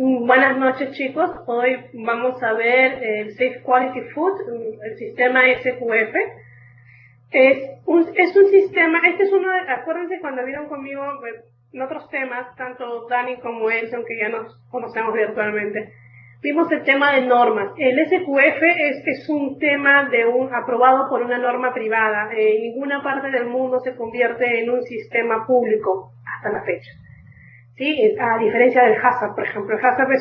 Buenas noches, chicos. Hoy vamos a ver el Safe Quality Food, el sistema SQF. Es un sistema, acuérdense cuando vieron conmigo en otros temas, tanto Dani como Elson, que ya nos conocemos virtualmente, vimos el tema de normas. El SQF es un tema aprobado por una norma privada. En ninguna parte del mundo se convierte en un sistema público hasta la fecha. ¿Sí? A diferencia del HACCP, por ejemplo. El HACCP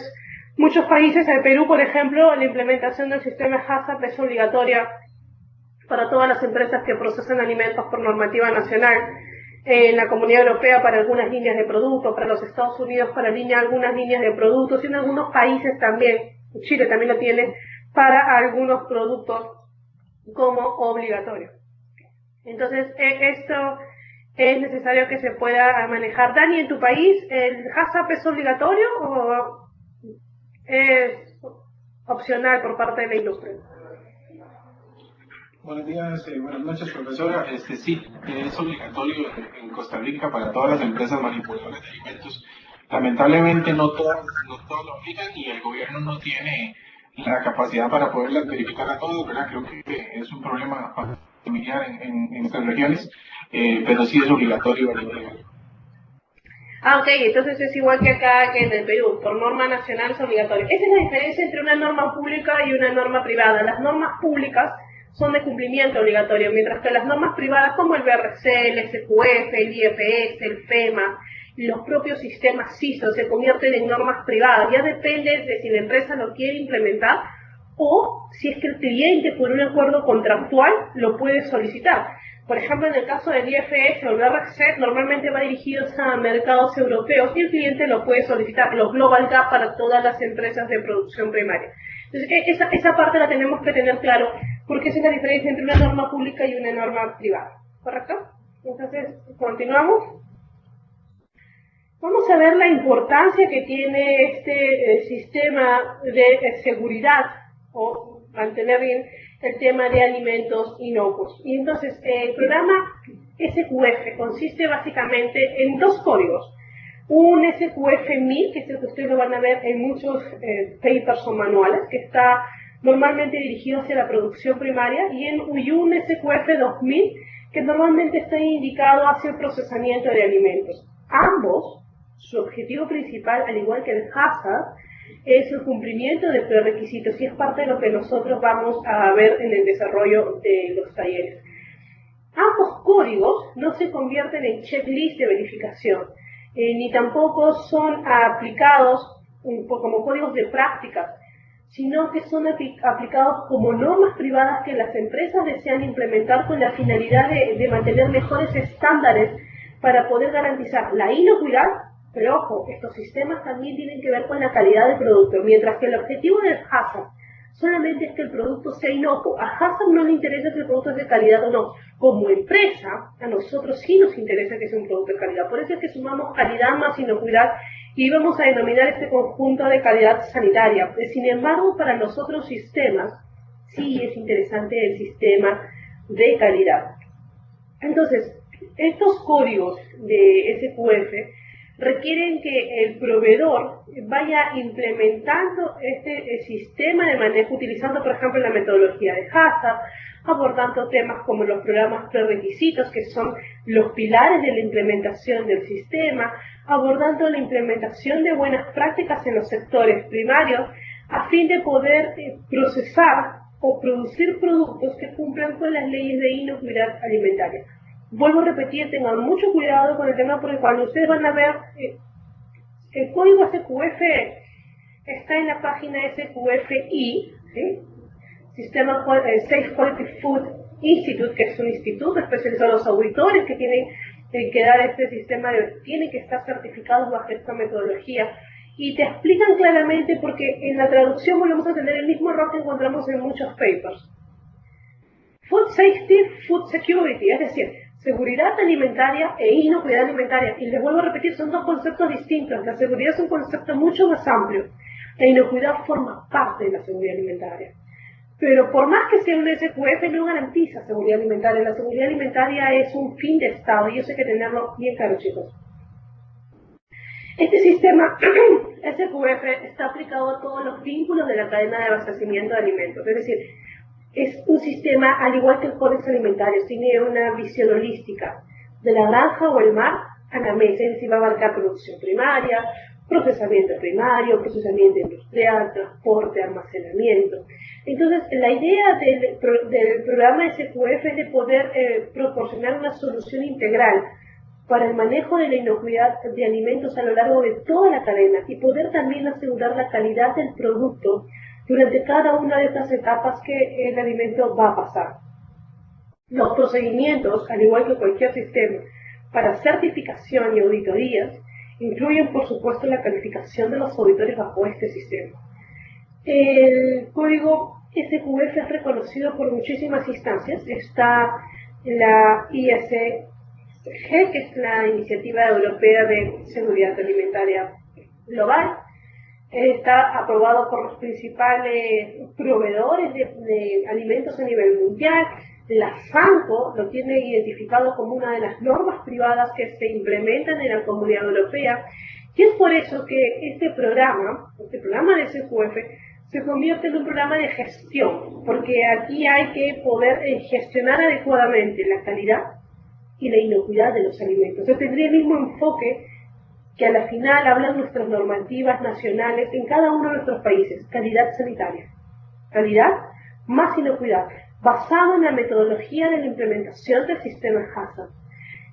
muchos países, el Perú, por ejemplo, la implementación del sistema HACCP es obligatoria para todas las empresas que procesan alimentos por normativa nacional. En la Comunidad Europea para algunas líneas de productos, para los Estados Unidos para algunas líneas de productos, y en algunos países también, Chile también lo tiene, para algunos productos como obligatorio. Entonces, esto es necesario que se pueda manejar. Dani, ¿en tu país el HACCP es obligatorio o es opcional por parte de la industria? Buenos días, buenas noches, profesora. Sí, es obligatorio en Costa Rica para todas las empresas manipuladoras de alimentos. Lamentablemente no todas lo aplican y el gobierno no tiene la capacidad para poderlas verificar a todos, ¿verdad? Creo que es un problema familiar en estas regiones, pero sí es obligatorio a nivel legal. Ok, entonces es igual que acá, que en el Perú, por norma nacional es obligatorio. Esa es la diferencia entre una norma pública y una norma privada. Las normas públicas son de cumplimiento obligatorio, mientras que las normas privadas como el BRC, el SQF, el IFS, el FEMA, los propios sistemas CISO se convierten en normas privadas. Ya depende de si la empresa lo quiere implementar o si es que el cliente por un acuerdo contractual lo puede solicitar. Por ejemplo, en el caso del IFS o el BRC, normalmente va dirigidos a mercados europeos y el cliente lo puede solicitar, los Global Gap para todas las empresas de producción primaria. Entonces, esa parte la tenemos que tener claro, porque esa es la diferencia entre una norma pública y una norma privada, ¿correcto? Entonces, continuamos. Vamos a ver la importancia que tiene este sistema de seguridad o mantener bien el tema de alimentos inocuos. Y entonces el programa SQF consiste básicamente en dos códigos. Un SQF 1000, que es el que ustedes lo van a ver en muchos papers o manuales, que está normalmente dirigido hacia la producción primaria, y un SQF 2000, que normalmente está indicado hacia el procesamiento de alimentos. Ambos, su objetivo principal, al igual que el HACCP, es el cumplimiento de prerequisitos y es parte de lo que nosotros vamos a ver en el desarrollo de los talleres. Ambos códigos no se convierten en checklist de verificación, ni tampoco son aplicados como códigos de prácticas, sino que son aplicados como normas privadas que las empresas desean implementar con la finalidad de mantener mejores estándares para poder garantizar la inocuidad. Pero ojo, estos sistemas también tienen que ver con la calidad del producto, mientras que el objetivo del HACCP solamente es que el producto sea inocuo. A HACCP no le interesa si el producto es de calidad o no. Como empresa, a nosotros sí nos interesa que sea un producto de calidad. Por eso es que sumamos calidad más inocuidad y vamos a denominar este conjunto de calidad sanitaria. Sin embargo, para los otros sistemas, sí es interesante el sistema de calidad. Entonces, estos códigos de SQF requieren que el proveedor vaya implementando este sistema de manejo, utilizando, por ejemplo, la metodología de HACCP, abordando temas como los programas prerequisitos, que son los pilares de la implementación del sistema, abordando la implementación de buenas prácticas en los sectores primarios, a fin de poder procesar o producir productos que cumplan con las leyes de inocuidad alimentaria. Vuelvo a repetir, tengan mucho cuidado con el tema porque cuando ustedes van a ver el código SQF está en la página SQFI, ¿sí? Sistema Safe Quality Food Institute, que es un instituto especializado en los auditores que tienen que dar este sistema, tienen que estar certificados bajo esta metodología. Y te explican claramente, porque en la traducción volvemos a tener el mismo error que encontramos en muchos papers. Food Safety, Food Security, es decir, seguridad alimentaria e inocuidad alimentaria. Y les vuelvo a repetir, son dos conceptos distintos. La seguridad es un concepto mucho más amplio. La inocuidad forma parte de la seguridad alimentaria. Pero por más que sea un SQF, no garantiza seguridad alimentaria. La seguridad alimentaria es un fin de Estado y eso hay que tenerlo bien claro, chicos. Este sistema SQF está aplicado a todos los vínculos de la cadena de abastecimiento de alimentos, es decir, es un sistema, al igual que el Códex Alimentario, tiene una visión holística de la granja o el mar a la mesa, es decir, va a abarcar producción primaria, procesamiento primario, procesamiento industrial, transporte, almacenamiento. Entonces, la idea del programa SQF es de poder proporcionar una solución integral para el manejo de la inocuidad de alimentos a lo largo de toda la cadena y poder también asegurar la calidad del producto durante cada una de estas etapas que el alimento va a pasar. Los procedimientos, al igual que cualquier sistema, para certificación y auditorías, incluyen por supuesto la calificación de los auditores bajo este sistema. El código SQF es reconocido por muchísimas instancias. Está la ISG, que es la Iniciativa Europea de Seguridad Alimentaria Global. Está aprobado por los principales proveedores de alimentos a nivel mundial. La FANCO lo tiene identificado como una de las normas privadas que se implementan en la Comunidad Europea, y es por eso que este programa de SQF, se convierte en un programa de gestión, porque aquí hay que poder gestionar adecuadamente la calidad y la inocuidad de los alimentos. Se tendría el mismo enfoque que a la final hablan nuestras normativas nacionales en cada uno de nuestros países: calidad sanitaria, calidad más inocuidad, basado en la metodología de la implementación del sistema HACCP.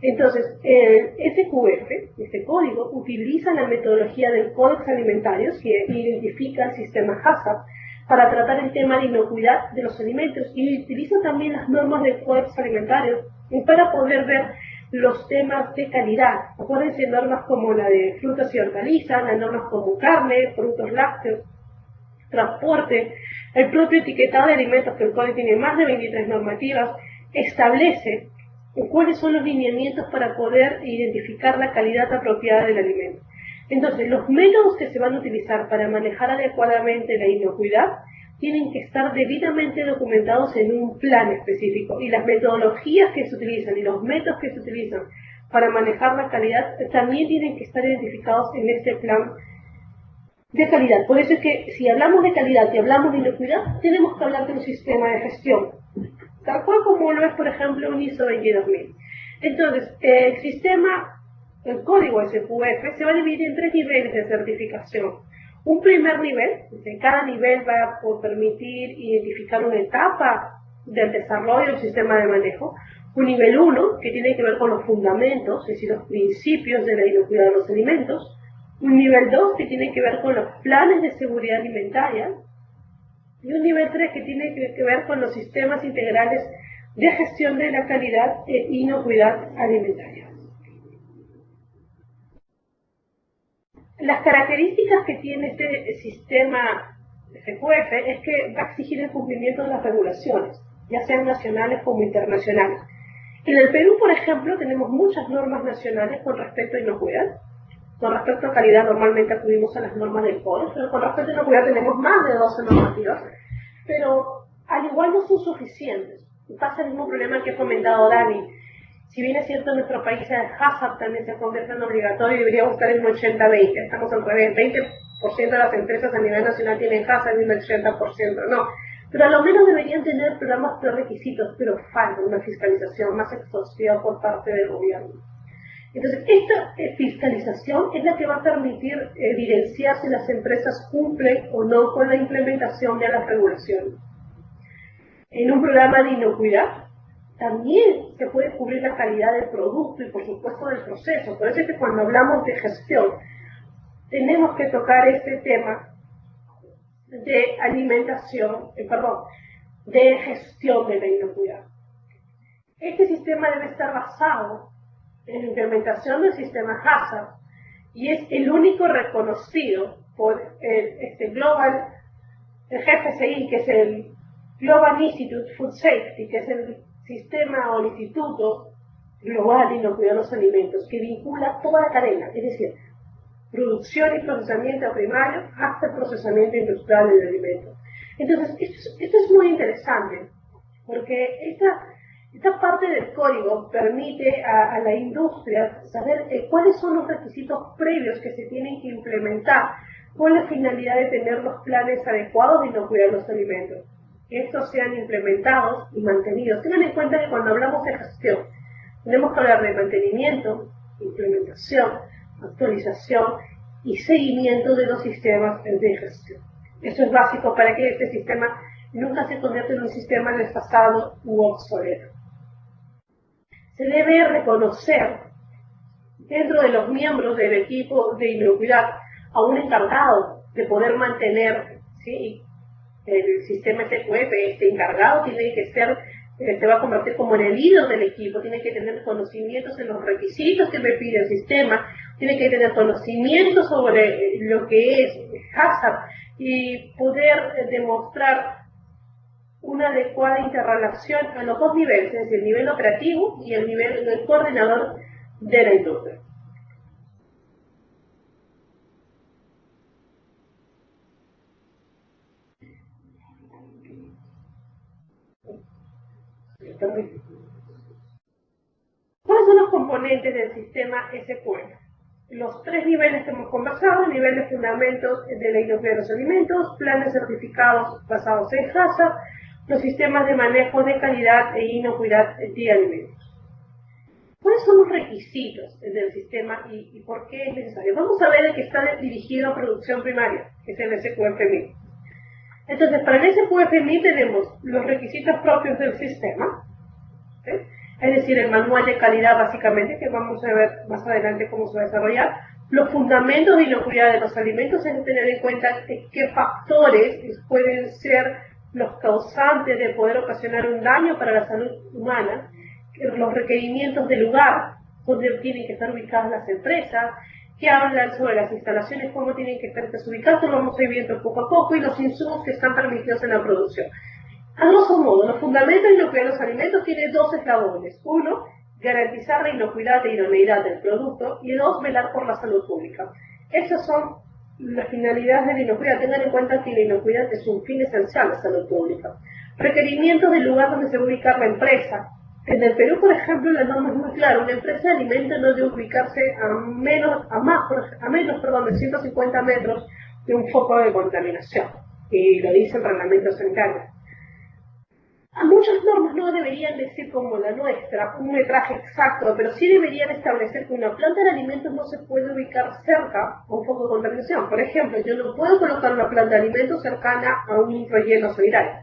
Entonces, el SQF, este código, utiliza la metodología del Códex Alimentario, que identifica el sistema HACCP, para tratar el tema de inocuidad de los alimentos, y utiliza también las normas del Códex Alimentario para poder ver los temas de calidad. Acuérdense, normas como la de frutas y hortalizas, las normas como carne, productos lácteos, transporte, el propio etiquetado de alimentos, que el código tiene más de 23 normativas, establece cuáles son los lineamientos para poder identificar la calidad apropiada del alimento. Entonces, los métodos que se van a utilizar para manejar adecuadamente la inocuidad tienen que estar debidamente documentados en un plan específico, y las metodologías que se utilizan y los métodos que se utilizan para manejar la calidad también tienen que estar identificados en este plan de calidad. Por eso es que si hablamos de calidad y hablamos de inocuidad, tenemos que hablar de un sistema de gestión, tal cual como lo es, por ejemplo, un ISO 22000. Entonces, el código SQF se va a dividir en 3 niveles de certificación. Un primer nivel, cada nivel va a permitir identificar una etapa del desarrollo del sistema de manejo. Un nivel 1, que tiene que ver con los fundamentos, es decir, los principios de la inocuidad de los alimentos. Un nivel 2, que tiene que ver con los planes de seguridad alimentaria. Y un nivel 3, que tiene que ver con los sistemas integrales de gestión de la calidad e inocuidad alimentaria. Las características que tiene este sistema SQF es que va a exigir el cumplimiento de las regulaciones, ya sean nacionales como internacionales. En el Perú, por ejemplo, tenemos muchas normas nacionales con respecto a inocuidad. Con respecto a calidad, normalmente acudimos a las normas del CODES, pero con respecto a inocuidad tenemos más de 12 normativas, pero al igual no son suficientes. Pasa el mismo problema que ha comentado Dani. Si bien es cierto, en nuestro país el HACCP también se convierte en obligatorio y debería estar en un 80-20. Estamos al revés, 20% de las empresas a nivel nacional tienen HACCP y un 80% no. Pero a lo menos deberían tener programas prerequisitos, pero falta una fiscalización más exhaustiva por parte del gobierno. Entonces, esta fiscalización es la que va a permitir evidenciar si las empresas cumplen o no con la implementación de las regulaciones. En un programa de inocuidad, también se puede cubrir la calidad del producto y, por supuesto, del proceso. Por eso es que cuando hablamos de gestión, tenemos que tocar este tema de de gestión de la inocuidad. Este sistema debe estar basado en la implementación del sistema HACCP y es el único reconocido por el GFSI, que es el Global Institute Food Safety, que es el sistema o el Instituto Global de Inocuidad de los Alimentos, que vincula toda la cadena, es decir, producción y procesamiento primario hasta el procesamiento industrial del alimento. Entonces, esto es muy interesante, porque Esta parte del código permite a la industria saber cuáles son los requisitos previos que se tienen que implementar con la finalidad de tener los planes adecuados de inocuidad de los alimentos. Que estos sean implementados y mantenidos. Tengan en cuenta que cuando hablamos de gestión, tenemos que hablar de mantenimiento, implementación, actualización y seguimiento de los sistemas de gestión. Eso es básico para que este sistema nunca se convierta en un sistema desfasado u obsoleto. Se debe reconocer dentro de los miembros del equipo de inocuidad a un encargado de poder mantener, ¿sí?, el sistema SQF. Este encargado tiene que ser, se va a convertir como en el líder del equipo, tiene que tener conocimientos en los requisitos que me pide el sistema, tiene que tener conocimientos sobre lo que es hazard y poder demostrar una adecuada interrelación a los dos niveles, es decir, el nivel operativo y el nivel del coordinador de la industria. ¿Cuáles son los componentes del sistema SQF? Los tres niveles que hemos conversado: nivel de fundamentos de la inocuidad de los alimentos, planes certificados basados en hazard, los sistemas de manejo de calidad e inocuidad de alimentos. ¿Cuáles son los requisitos del sistema y por qué es necesario? Vamos a ver el que está dirigido a producción primaria, que es el SQF-MIP. Entonces, para el SQF-MIP tenemos los requisitos propios del sistema, ¿sí?, es decir, el manual de calidad básicamente, que vamos a ver más adelante cómo se va a desarrollar. Los fundamentos de inocuidad de los alimentos, es tener en cuenta qué factores pueden ser los causantes de poder ocasionar un daño para la salud humana, los requerimientos del lugar donde tienen que estar ubicadas las empresas, que hablan sobre las instalaciones, cómo tienen que estar ubicadas, lo vamos a ir viendo poco a poco, y los insumos que están permitidos en la producción. A grosso modo, los fundamentos de inocuidad de los alimentos tienen dos eslabones. Uno, garantizar la inocuidad e idoneidad del producto, y dos, velar por la salud pública. Esas son las finalidades de la inocuidad. Tengan en cuenta que la inocuidad es un fin esencial de salud pública. Requerimientos del lugar donde se va a ubicar la empresa. En el Perú, por ejemplo, la norma es muy clara: una empresa de alimentos no debe ubicarse a menos de 150 metros de un foco de contaminación, y lo dice el reglamento sanitario. Muchas normas no deberían decir, como la nuestra, un metraje exacto, pero sí deberían establecer que una planta de alimentos no se puede ubicar cerca a un foco de contaminación. Por ejemplo, yo no puedo colocar una planta de alimentos cercana a un relleno sanitario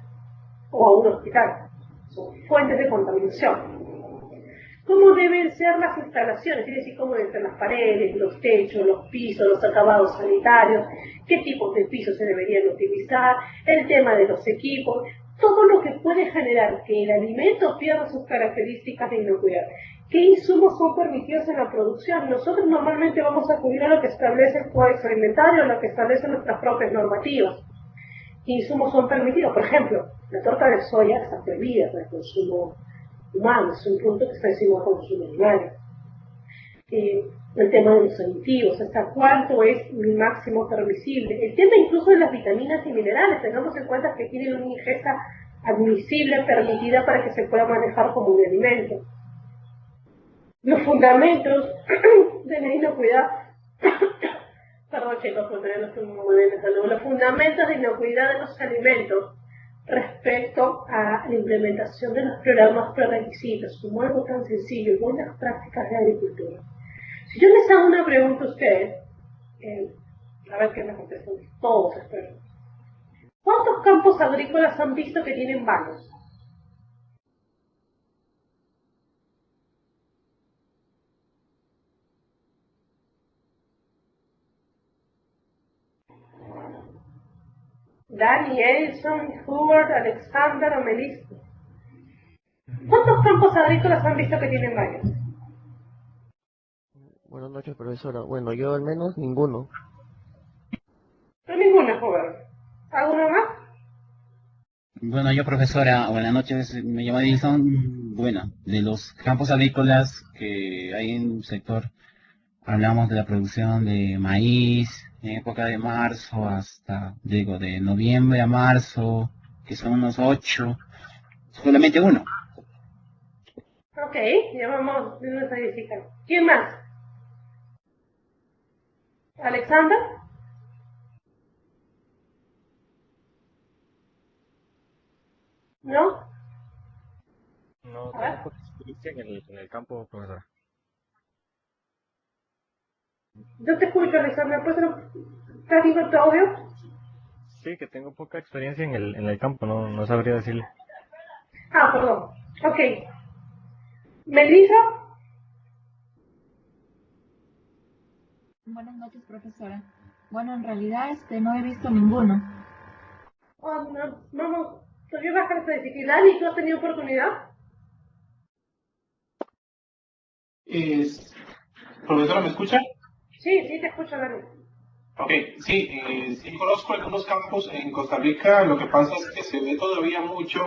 o a un hospital. Son fuentes de contaminación. ¿Cómo deben ser las instalaciones? Es decir, cómo deben ser las paredes, los techos, los pisos, los acabados sanitarios, qué tipos de pisos se deberían utilizar, el tema de los equipos, todo lo que puede generar que el alimento pierda sus características de inocuidad. ¿Qué insumos son permitidos en la producción? Nosotros normalmente vamos a acudir a lo que establece el Código Alimentario, a lo que establecen nuestras propias normativas. ¿Qué insumos son permitidos? Por ejemplo, la torta de soya está prohibida para el consumo humano, es un punto que está encima del consumo animal. El tema de los aditivos, hasta cuánto es mi máximo permisible. El tema incluso de las vitaminas y minerales, tengamos en cuenta que tienen una ingesta admisible, permitida para que se pueda manejar como un alimento. Los fundamentos de la inocuidad, perdón chicos, los fundamentos de inocuidad de los alimentos respecto a la implementación de los programas prerequisitos, como algo tan sencillo, buenas prácticas de agricultura. Si yo les hago una pregunta a ustedes, a ver qué me contestan todos, espero. ¿Cuántos campos agrícolas han visto que tienen baños? Dani, Edison, Hubert, Alexander o Melissa. ¿Cuántos campos agrícolas han visto que tienen baños? Buenas noches, profesora. Bueno, yo al menos ninguno. No, ninguno, Hubert. ¿Alguno más? Bueno, yo, profesora, buenas noches, me llamo Edison. Bueno, de los campos agrícolas que hay en el sector, hablamos de la producción de maíz en época de marzo hasta, digo, de noviembre a marzo, que son unos 8, solamente uno. Ok, ya vamos de una estadística. ¿Quién más? ¿Alexander? ¿No? No A ver. tengo poca experiencia en el campo, profesora. Yo te escucho, Alexander. ¿Estás viendo tu audio? Sí, que tengo poca experiencia en el campo, no sabría decirle. Ah, perdón. Ok. ¿Melissa? Buenas noches, profesora. Bueno, en realidad no he visto ninguno. Oh, no, vamos. Voy a bajar esta dificultad. ¿Y tú has tenido oportunidad? Profesora, ¿me escucha? Sí, sí, te escucho, Dani. Ok, sí, sí conozco algunos campos en Costa Rica. Lo que pasa es que se ve todavía mucho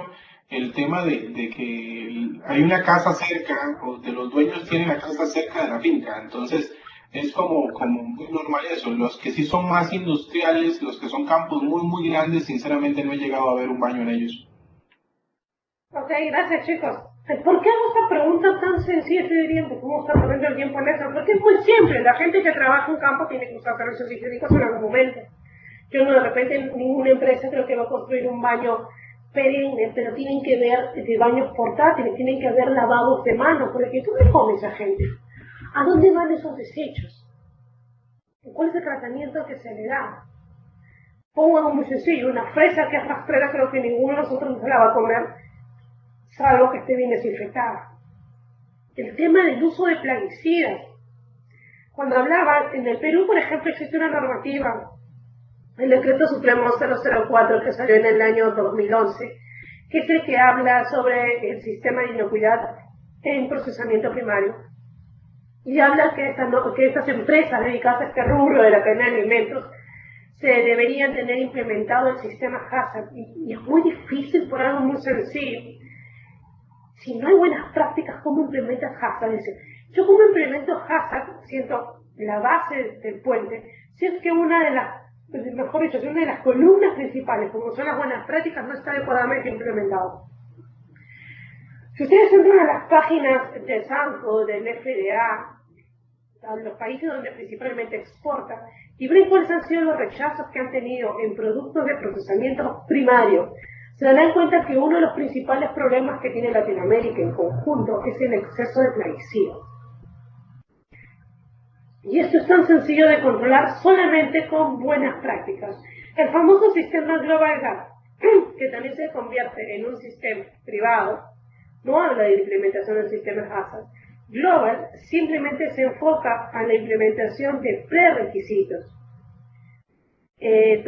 el tema de que hay una casa cerca, o de los dueños tienen la casa cerca de la finca. Entonces, es como muy normal eso. Los que sí son más industriales, los que son campos muy grandes, sinceramente no he llegado a ver un baño en ellos. Ok, gracias, chicos. ¿Por qué hago esta pregunta tan sencilla? Estoy diciendo, ¿cómo está perdiendo el tiempo en eso? Porque es muy simple. La gente que trabaja en campo tiene que usar servicios higiénicos en algún momento. Yo no, de repente, ninguna empresa creo que va a construir un baño perenne, pero tienen que ver de baños portátiles, tienen que haber lavados de mano, porque tú me comes a gente. ¿A dónde van esos desechos? ¿Cuál es el tratamiento que se le da? Pongo algo muy sencillo, una fresa que es rastrera, creo que ninguno de nosotros no se la va a comer, salvo que esté bien desinfectada. El tema del uso de plaguicidas. Cuando hablaba, en el Perú, por ejemplo, existe una normativa, el decreto supremo 004 que salió en el año 2011, que es el que habla sobre el sistema de inocuidad en procesamiento primario. Y habla que estas empresas dedicadas a este rubro de la cadena de alimentos se deberían tener implementado el sistema HACCP. Y es muy difícil por algo muy sencillo. Si no hay buenas prácticas, ¿cómo implementas HACCP? Dice, yo como implemento HACCP, siento la base del puente, si es que mejor dicho, si una de las columnas principales, como son las buenas prácticas, no está adecuadamente implementado. Si ustedes entran a las páginas del SANCO, del FDA, a los países donde principalmente exportan, y ven cuáles han sido los rechazos que han tenido en productos de procesamiento primario, se darán cuenta que uno de los principales problemas que tiene Latinoamérica en conjunto es el exceso de plaguicidas. Y esto es tan sencillo de controlar solamente con buenas prácticas. El famoso sistema Global Gap, que también se convierte en un sistema privado, no habla de implementación del sistema HACCP. Global simplemente se enfoca a la implementación de prerequisitos. El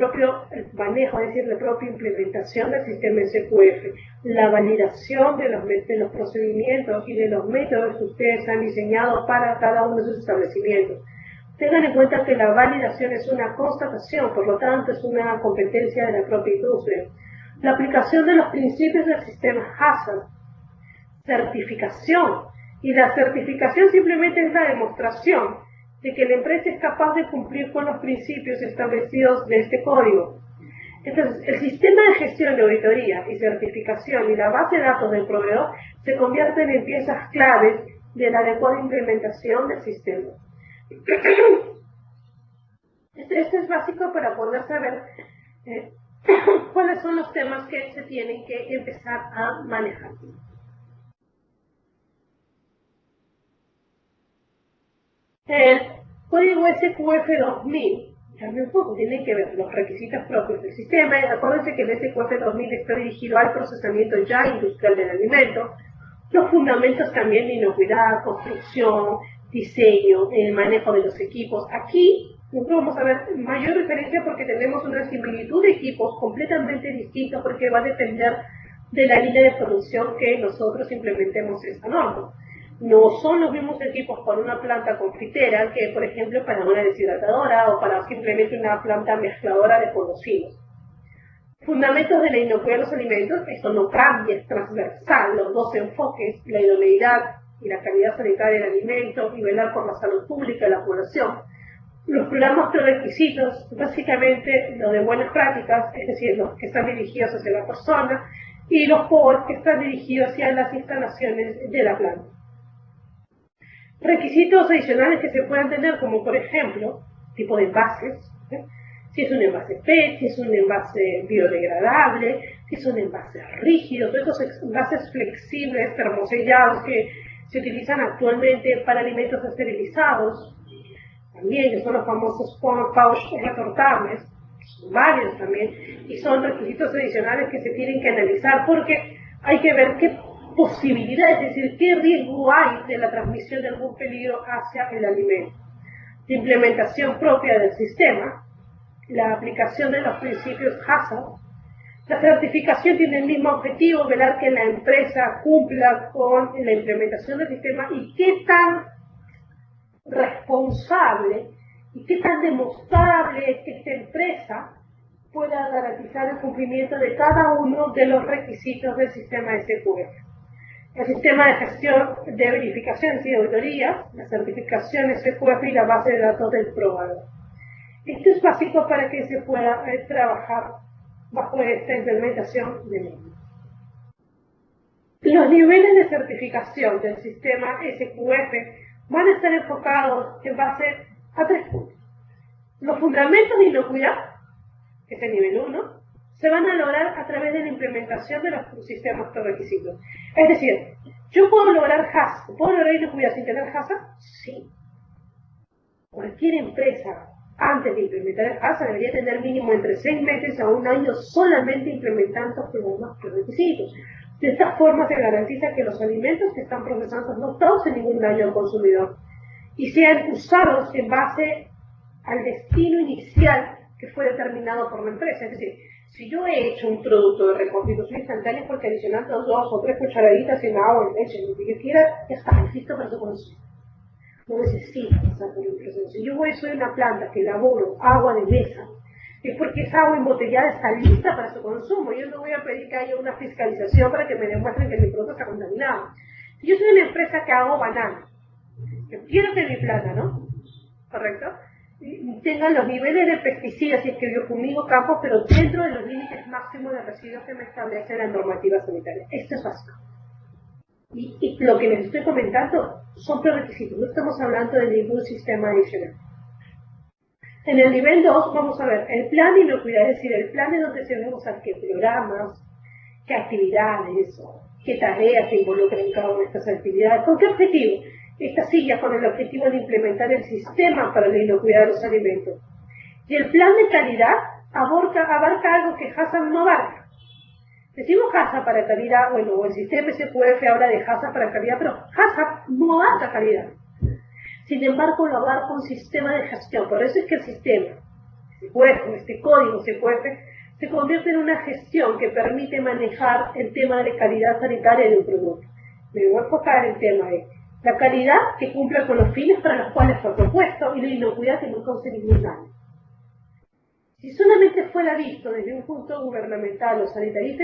manejo, es decir, la propia implementación del sistema SQF, la validación de los procedimientos y de los métodos que ustedes han diseñado para cada uno de sus establecimientos. Tengan en cuenta que la validación es una constatación, por lo tanto es una competencia de la propia industria. La aplicación de los principios del sistema HACCP, certificación, y la certificación simplemente es la demostración de que la empresa es capaz de cumplir con los principios establecidos de este código. Entonces, el sistema de gestión de auditoría y certificación y la base de datos del proveedor se convierten en piezas claves de la adecuada implementación del sistema. Esto es básico para poder saber cuáles son los temas que se tienen que empezar a manejar. El código SQF 2000 también tiene que ver los requisitos propios del sistema. Acuérdense que el SQF 2000 está dirigido al procesamiento ya industrial del alimento. Los fundamentos también de inocuidad, construcción, diseño, el manejo de los equipos. Aquí vamos a ver mayor diferencia porque tenemos una similitud de equipos completamente distintos porque va a depender de la línea de producción que nosotros implementemos esta norma. No son los mismos equipos para una planta confitera que, por ejemplo, para una deshidratadora o para simplemente una planta mezcladora de conocidos. Fundamentos de la inocuidad de los alimentos, esto no cambia, es transversal, los dos enfoques, la idoneidad y la calidad sanitaria del alimento y velar por la salud pública de la población. Los programas prerequisitos, básicamente los de buenas prácticas, es decir, los que están dirigidos hacia la persona, y los POR que están dirigidos hacia las instalaciones de la planta. Requisitos adicionales que se puedan tener, como por ejemplo, tipo de envases, si es un envase PET, si es un envase biodegradable, si es un envase rígido, todos esos envases flexibles, termosellados que se utilizan actualmente para alimentos esterilizados, también que son los famosos pouch retortables, son varios también, y son requisitos adicionales que se tienen que analizar porque hay que ver qué posibilidad, es decir, qué riesgo hay de la transmisión de algún peligro hacia el alimento. La implementación propia del sistema, la aplicación de los principios HACCP. La certificación tiene el mismo objetivo, velar que la empresa cumpla con la implementación del sistema y qué tan responsable y qué tan demostrable es que esta empresa pueda garantizar el cumplimiento de cada uno de los requisitos del sistema SQF. El sistema de gestión de verificaciones y auditoría, la certificación SQF y la base de datos del probador. Esto es básico para que se pueda trabajar bajo esta implementación de normas. Los niveles de certificación del sistema SQF van a estar enfocados en base a 3 puntos. Los fundamentos de inocuidad, que es el nivel 1, se van a lograr a través de la implementación de los sistemas de requisitos. Es decir, yo puedo lograr HACCP, ¿puedo lograr inocuidad sin tener HACCP? Sí. Cualquier empresa, antes de implementar el HACCP, debería tener mínimo entre 6 meses a 1 año solamente implementando programas requisitos. De esta forma se garantiza que los alimentos que están procesados no causen ningún daño al consumidor y sean usados en base al destino inicial que fue determinado por la empresa. Es decir, si yo he hecho un producto de reconstitución instantánea porque adicionando 2 o 3 cucharaditas en agua, en leche, lo que yo quiera, ya está listo para su consumo. No necesito pasar por el proceso. Si yo soy una planta que elaboro agua de mesa, es porque esa agua embotellada está lista para su consumo. Yo no voy a pedir que haya una fiscalización para que me demuestren que mi producto está contaminado. Si yo soy una empresa que hago banana, yo quiero que mi plátano, ¿correcto?, tengan los niveles de pesticidas y es que yo fumigo campos, pero dentro de los límites máximos de residuos que me establece la normativa sanitaria. Esto es básico. Y lo que les estoy comentando son prerequisitos, no estamos hablando de ningún sistema adicional. En el nivel 2 vamos a ver el plan de inocuidad, es decir, el plan de donde se deben usar qué programas, qué actividades, qué tareas se involucran en cada una de estas actividades, con qué objetivo. Esta silla con el objetivo de implementar el sistema para la inocuidad de los alimentos. Y el plan de calidad abarca algo que HACCP no abarca. Decimos HACCP para calidad, bueno, el sistema SQF habla de HACCP para calidad, pero HACCP no abarca calidad. Sin embargo, lo abarca un sistema de gestión. Por eso es que el sistema SQF, este código SQF, se convierte en una gestión que permite manejar el tema de calidad sanitaria de un producto. Me voy a enfocar en el tema de la calidad que cumple con los fines para los cuales fue propuesto y la inocuidad que no cause ningún daño. Si solamente fuera visto desde un punto gubernamental o sanitarista,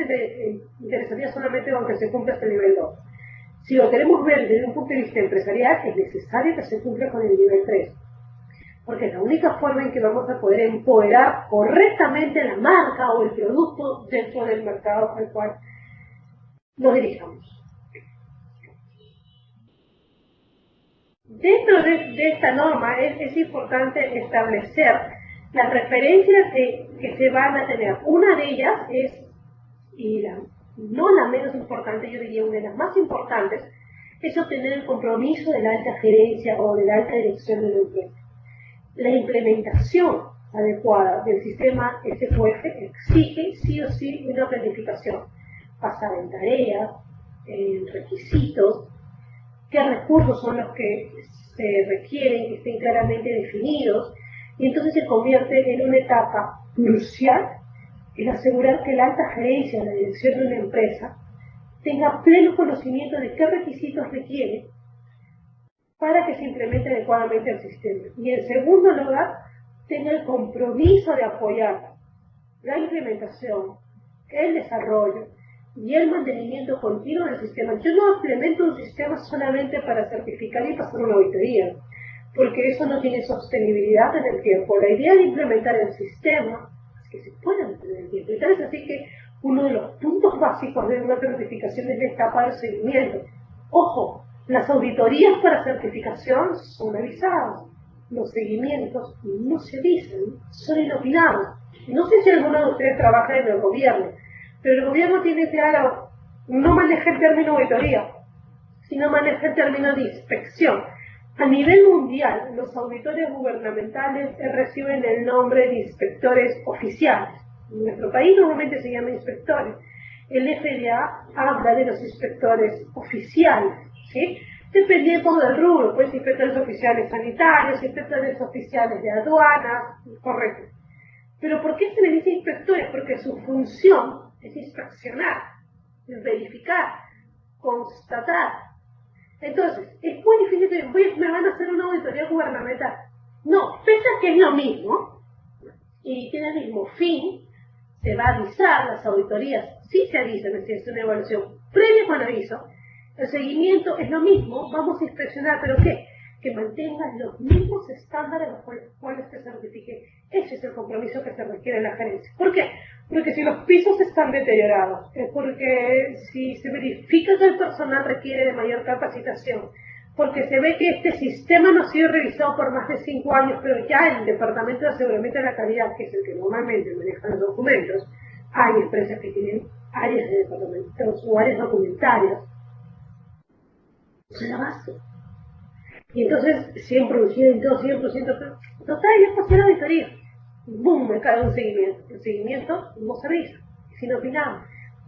interesaría solamente con que se cumpla hasta el nivel 2. Si lo queremos ver desde un punto de vista empresarial, es necesario que se cumpla con el nivel 3. Porque es la única forma en que vamos a poder empoderar correctamente la marca o el producto dentro del mercado al cual nos dirijamos. Dentro de esta norma es importante establecer las referencias que se van a tener. Una de ellas es, no la menos importante, yo diría una de las más importantes, es obtener el compromiso de la alta gerencia o de la alta dirección de la empresa. La implementación adecuada del sistema SQF exige sí o sí una planificación basada en tareas, en requisitos, qué recursos son los que se requieren, que estén claramente definidos, y entonces se convierte en una etapa crucial en asegurar que la alta gerencia, la dirección de una empresa, tenga pleno conocimiento de qué requisitos requiere para que se implemente adecuadamente el sistema. Y en segundo lugar, tenga el compromiso de apoyar la implementación, el desarrollo y el mantenimiento continuo del sistema. Yo no implemento un sistema solamente para certificar y pasar una auditoría, porque eso no tiene sostenibilidad en el tiempo. La idea de implementar el sistema es que se pueda mantener el tiempo. Entonces, así que uno de los puntos básicos de una certificación es la etapa del seguimiento. Ojo, las auditorías para certificación son avisadas, los seguimientos no se avisan, son inopinados. No sé si alguno de ustedes trabaja en el gobierno, pero el gobierno tiene claro, no maneja el término auditoría, sino maneja el término de inspección. A nivel mundial, los auditores gubernamentales reciben el nombre de inspectores oficiales. En nuestro país normalmente se llama inspectores. El FDA habla de los inspectores oficiales, ¿sí? Dependiendo del rubro, pues inspectores oficiales sanitarios, inspectores oficiales de aduanas, correcto. Pero ¿por qué se les dice inspectores? Porque su función es inspeccionar, es verificar, constatar. Entonces, es muy difícil que me van a hacer una auditoría gubernamental. No, pese a que es lo mismo y tiene el mismo fin, se va a avisar las auditorías, sí se avisan, es una evaluación previa con aviso. El seguimiento es lo mismo, vamos a inspeccionar, ¿pero qué? Que mantengan los mismos estándares con los cuales se certifique. Ese es el compromiso que se requiere en la gerencia. ¿Por qué? Porque si los pisos están deteriorados, porque si se verifica que el personal requiere de mayor capacitación, porque se ve que este sistema no ha sido revisado por más de 5 años, pero ya el Departamento de Aseguramiento de la Calidad, que es el que normalmente maneja los documentos, hay empresas que tienen áreas de departamentos o áreas documentarias, se la base. Y entonces 100%, 100%, total, ya pasó la auditoría. ¡Bum! Me cae un seguimiento. El seguimiento no se avisa, es inopinable.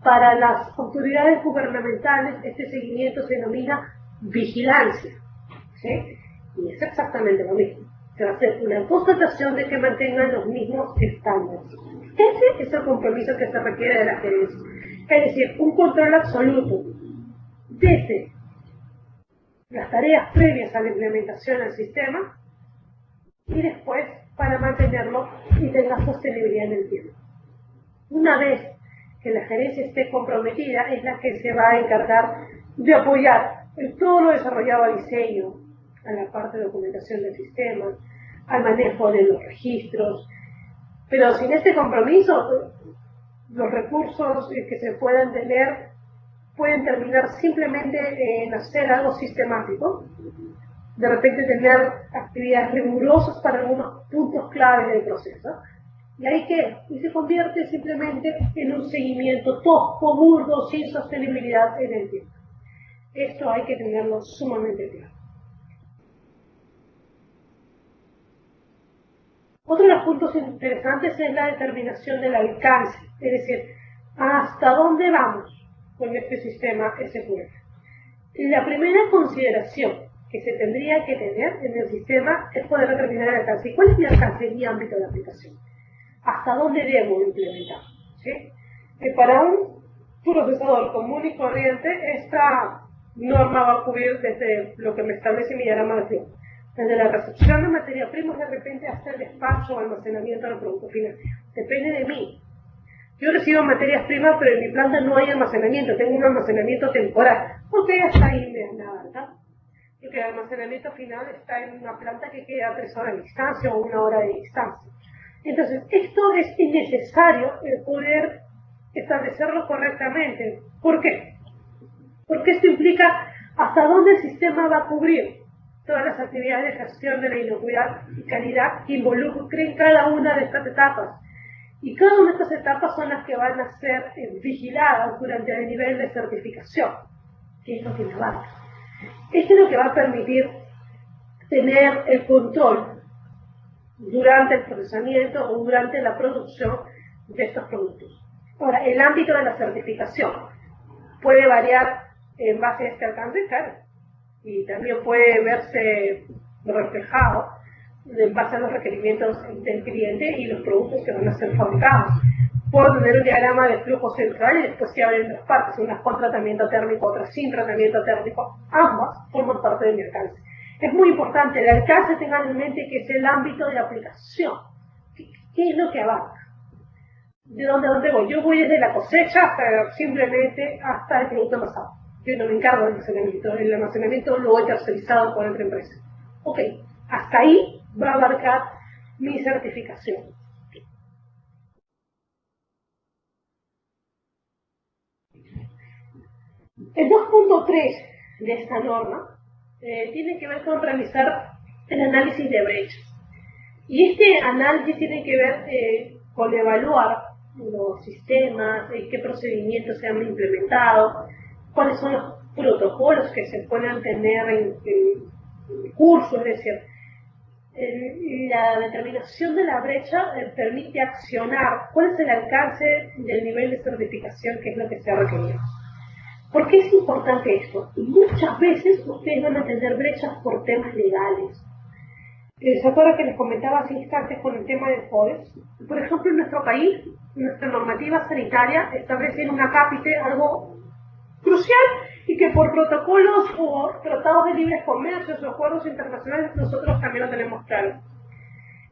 Para las autoridades gubernamentales, este seguimiento se denomina vigilancia, ¿sí? Y es exactamente lo mismo. Se va a hacer una constatación de que mantengan los mismos estándares. Ese es el compromiso que se requiere de la gerencia. Es decir, un control absoluto desde las tareas previas a la implementación del sistema y después para mantenerlo y tenga sostenibilidad en el tiempo. Una vez que la gerencia esté comprometida, es la que se va a encargar de apoyar en todo lo desarrollado al diseño, a la parte de documentación del sistema, al manejo de los registros. Pero sin este compromiso, los recursos que se puedan tener pueden terminar simplemente en hacer algo sistemático, de repente tener actividades rigurosas para algunos puntos claves del proceso, y ahí queda, y se convierte simplemente en un seguimiento tosco, burdo, sin sostenibilidad en el tiempo. Esto hay que tenerlo sumamente claro. Otro de los puntos interesantes es la determinación del alcance, es decir, hasta dónde vamos con este sistema SQF. La primera consideración que se tendría que tener en el sistema es poder determinar el alcance. ¿Y cuál es mi alcance en mi ámbito de aplicación? ¿Hasta dónde debo implementar? ¿Sí? Que para un procesador común y corriente, esta norma va a cubrir desde lo que me establece mi diagrama de flujo, desde la recepción de materia prima de repente hasta el despacho o almacenamiento del producto final. Depende de mí. Yo recibo materias primas, pero en mi planta no hay almacenamiento, tengo un almacenamiento temporal, porque hasta ahí me da la verdad. Porque el almacenamiento final está en una planta que queda a 3 horas de distancia o 1 hora de distancia. Entonces, esto es innecesario poder establecerlo correctamente. ¿Por qué? Porque esto implica hasta dónde el sistema va a cubrir todas las actividades de gestión de la inocuidad y calidad que involucren cada una de estas etapas. Y cada una de estas etapas son las que van a ser vigiladas durante el nivel de certificación, que es lo que me abarca. Esto es lo que va a permitir tener el control durante el procesamiento o durante la producción de estos productos. Ahora, el ámbito de la certificación puede variar en base a este alcance, claro, y también puede verse reflejado en base a los requerimientos del cliente y los productos que van a ser fabricados. Puedo tener un diagrama de flujo central y después se abren dos partes, unas con tratamiento térmico, otras sin tratamiento térmico. Ambas forman parte de mi alcance. Es muy importante, el alcance tengan en mente que es el ámbito de aplicación. ¿Qué es lo que abarca? ¿De dónde voy? Yo voy desde la cosecha hasta simplemente hasta el producto envasado. Yo no me encargo del almacenamiento. El almacenamiento lo he tercerizado por otra empresa. Ok, hasta ahí va a abarcar mi certificación. El 2.3 de esta norma tiene que ver con realizar el análisis de brechas. Y este análisis tiene que ver con evaluar los sistemas, qué procedimientos se han implementado, cuáles son los protocolos que se puedan tener en curso, es decir, la determinación de la brecha permite accionar cuál es el alcance del nivel de certificación que es lo que se ha requerido. ¿Por qué es importante esto? Muchas veces ustedes van a tener brechas por temas legales. ¿Se acuerdan que les comentaba hace instantes con el tema del CODEX? Por ejemplo, en nuestro país, nuestra normativa sanitaria establece en un acápite algo crucial y que por protocolos o tratados de libre comercio o acuerdos internacionales nosotros también lo tenemos claro.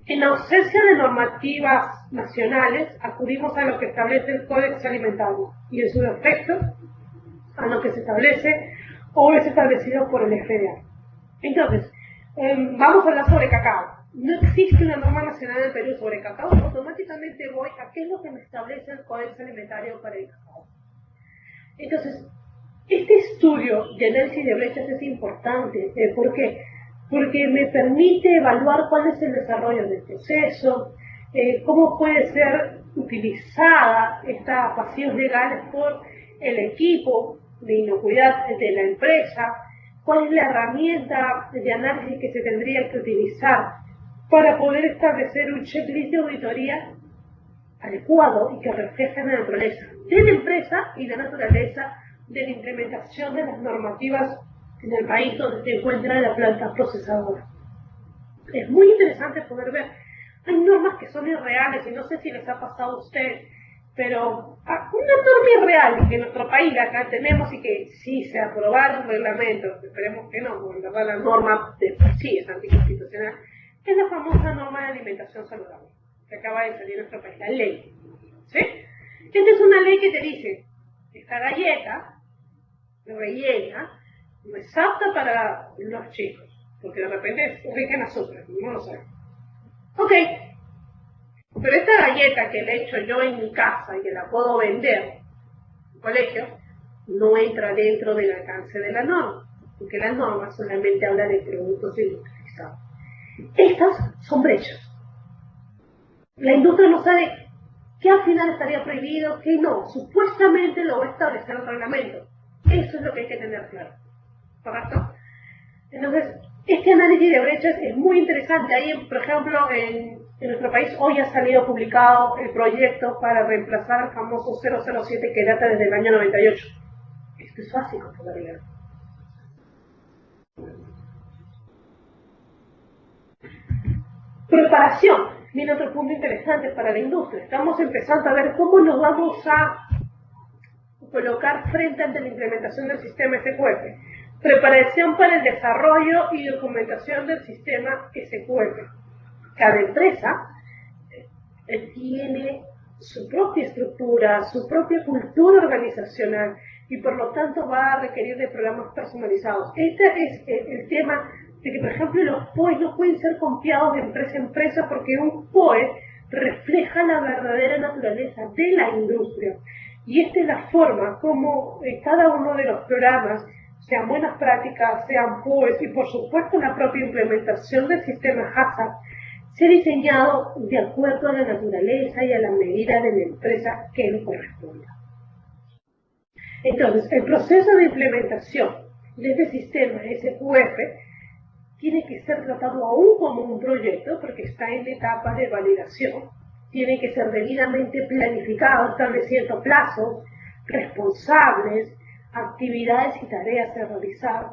En ausencia de normativas nacionales, acudimos a lo que establece el Códex Alimentario y en su defecto a lo que se establece o es establecido por el FDA. Entonces, vamos a hablar sobre cacao. No existe una norma nacional del Perú sobre cacao, automáticamente voy a qué es lo que me establece el Códex Alimentario para el cacao. Entonces, este estudio de análisis de brechas es importante. ¿Por qué? Porque me permite evaluar cuál es el desarrollo del proceso, cómo puede ser utilizada estas vacíos legales por el equipo de inocuidad de la empresa, cuál es la herramienta de análisis que se tendría que utilizar para poder establecer un checklist de auditoría adecuado y que refleje la naturaleza de la empresa y la naturaleza de la implementación de las normativas en el país donde se encuentra la planta procesadora. Es muy interesante poder ver, hay normas que son irreales y no sé si les ha pasado a ustedes, pero una norma irreal que en nuestro país acá tenemos y que sí se aprobaron reglamentos, esperemos que no, porque en verdad la norma de por sí es anticonstitucional, es la famosa norma de alimentación saludable, que acaba de salir en nuestro país, la ley. ¿Sí? Esta es una ley que te dice, esta galleta rellena no es apta para los chicos, porque de repente es rica en azúcar, no lo sé. Ok, pero esta galleta que le he hecho yo en mi casa y que la puedo vender en el colegio, no entra dentro del alcance de la norma, porque la norma solamente habla de productos industrializados. Estas son brechas. La industria no sabe qué al final estaría prohibido, qué no. Supuestamente lo va a establecer el reglamento. Eso es lo que hay que tener claro. ¿Correcto? Entonces, este análisis de brechas es muy interesante. Ahí, por ejemplo, en nuestro país hoy ha salido publicado el proyecto para reemplazar el famoso 007 que data desde el año 98. Esto es básico todavía. Preparación. Viene otro punto interesante para la industria. Estamos empezando a ver cómo nos vamos a colocar frente ante la implementación del sistema SQF. Preparación para el desarrollo y documentación del sistema SQF. Cada empresa tiene su propia estructura, su propia cultura organizacional y por lo tanto va a requerir de programas personalizados. Este es el tema de que, por ejemplo, los POE no pueden ser copiados de empresa a empresa porque un POE refleja la verdadera naturaleza de la industria. Y esta es la forma como cada uno de los programas, sean buenas prácticas, sean POEs y por supuesto la propia implementación del sistema HACCP, se ha diseñado de acuerdo a la naturaleza y a la medida de la empresa que le corresponda. Entonces, el proceso de implementación de este sistema SQF tiene que ser tratado aún como un proyecto porque está en etapa de validación. Tiene que ser debidamente planificado, estableciendo plazos, responsables, actividades y tareas a realizar.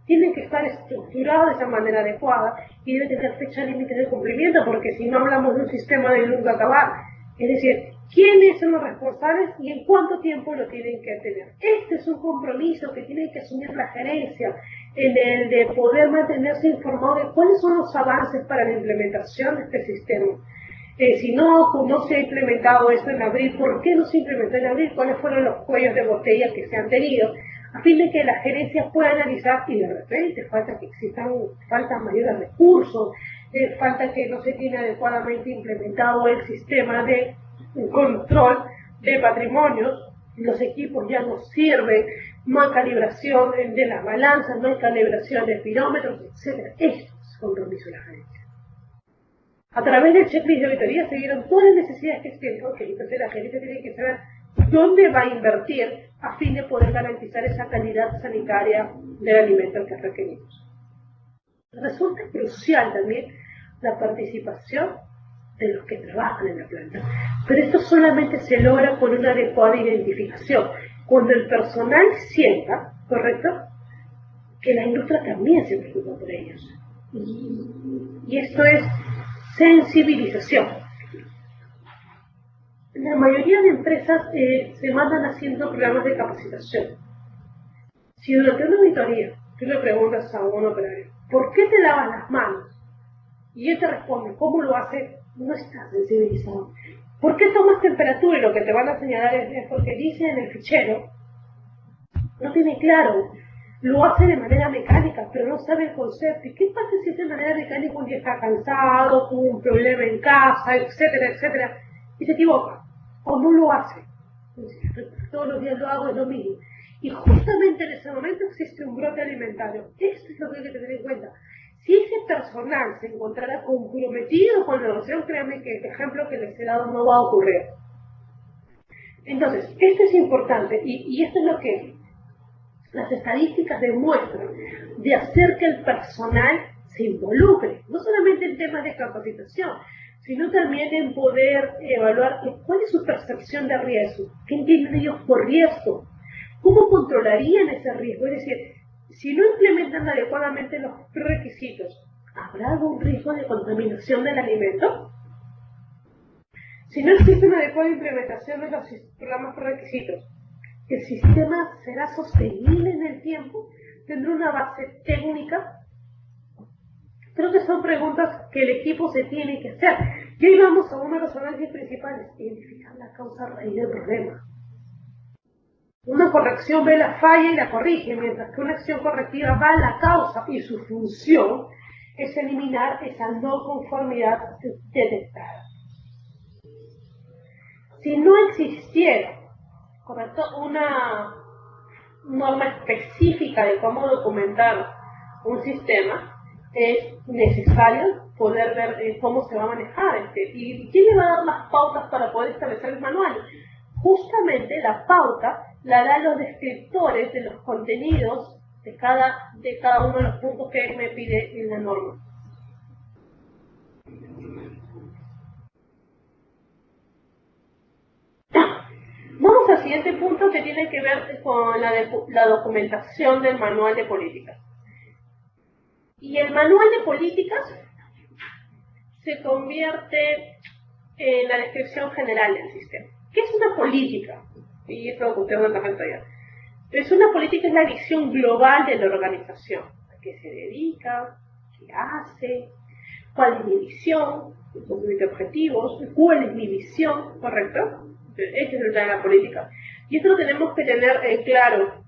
Tiene que estar estructurado de esa manera adecuada y debe tener fecha límite de cumplimiento porque si no hablamos de un sistema de nunca acabar. Es decir, quiénes son los responsables y en cuánto tiempo lo tienen que tener. Este es un compromiso que tiene que asumir la gerencia en el de poder mantenerse informado de cuáles son los avances para la implementación de este sistema. Si no se ha implementado esto en abril, ¿por qué no se implementó en abril? ¿Cuáles fueron los cuellos de botella que se han tenido? A fin de que la gerencia pueda analizar y de repente faltan mayores recursos, falta que no se tiene adecuadamente implementado el sistema de control de patrimonios, los equipos ya no sirven, mal calibración de las balanzas, mal calibración de pirómetros, etc. Esto es compromiso de la gerencia. A través del checklist de auditoría se vieron todas las necesidades que existen. Ok, entonces la gerencia tiene que saber dónde va a invertir a fin de poder garantizar esa calidad sanitaria del alimento que requerimos. Resulta crucial también la participación de los que trabajan en la planta. Pero esto solamente se logra con una adecuada identificación. Cuando el personal sienta, ¿correcto?, que la industria también se preocupa por ellos. Y esto es sensibilización. La mayoría de empresas se mandan haciendo programas de capacitación. Si durante una auditoría tú le preguntas a un operario, ¿por qué te lavas las manos? Y él te responde, ¿cómo lo hace? No estás sensibilizado. ¿Por qué tomas temperatura? Y lo que te van a señalar es porque dice en el fichero, no tiene claro, lo hace de manera mecánica, pero no sabe el concepto. ¿Y qué pasa si de manera mecánica un día está cansado, tuvo un problema en casa, etcétera, etcétera, y se equivoca? O no lo hace. Todos los días lo hago, es lo mismo. Y justamente en ese momento existe un brote alimentario. Esto es lo que hay que tener en cuenta. Si ese personal se encontrara comprometido con la evaluación, créanme que el ejemplo que les he dado no va a ocurrir. Entonces, esto es importante y esto es lo que las estadísticas demuestran, de hacer que el personal se involucre, no solamente en temas de capacitación, sino también en poder evaluar cuál es su percepción de riesgo, qué entienden ellos por riesgo, cómo controlarían ese riesgo, es decir, si no implementan adecuadamente los requisitos, ¿habrá algún riesgo de contaminación del alimento? Si no existe una adecuada implementación de los programas requisitos, ¿el sistema será sostenible en el tiempo? ¿Tendrá una base técnica? Creo que son preguntas que el equipo se tiene que hacer. Y ahí vamos a uno de los análisis principales, identificar la causa raíz del problema. Una corrección ve la falla y la corrige, mientras que una acción correctiva va a la causa y su función es eliminar esa no conformidad detectada. Si no existiera, ¿correcto?, una norma específica de cómo documentar un sistema, es necesario poder ver cómo se va a manejar y quién le va a dar las pautas para poder establecer el manual. Justamente la pauta la dan los descriptores de los contenidos de cada uno de los puntos que me pide en la norma. Vamos al siguiente punto que tiene que ver con la documentación del manual de políticas. Y el manual de políticas se convierte en la descripción general del sistema. ¿Qué es una política? Y esto lo conté en la pantalla. Es una política, es la visión global de la organización. ¿A qué se dedica? ¿Qué hace? ¿Cuál es mi visión? ¿Mis objetivos? ¿Cuál es mi visión? ¿Correcto? Este es el plan de la política. Y esto lo tenemos que tener claro.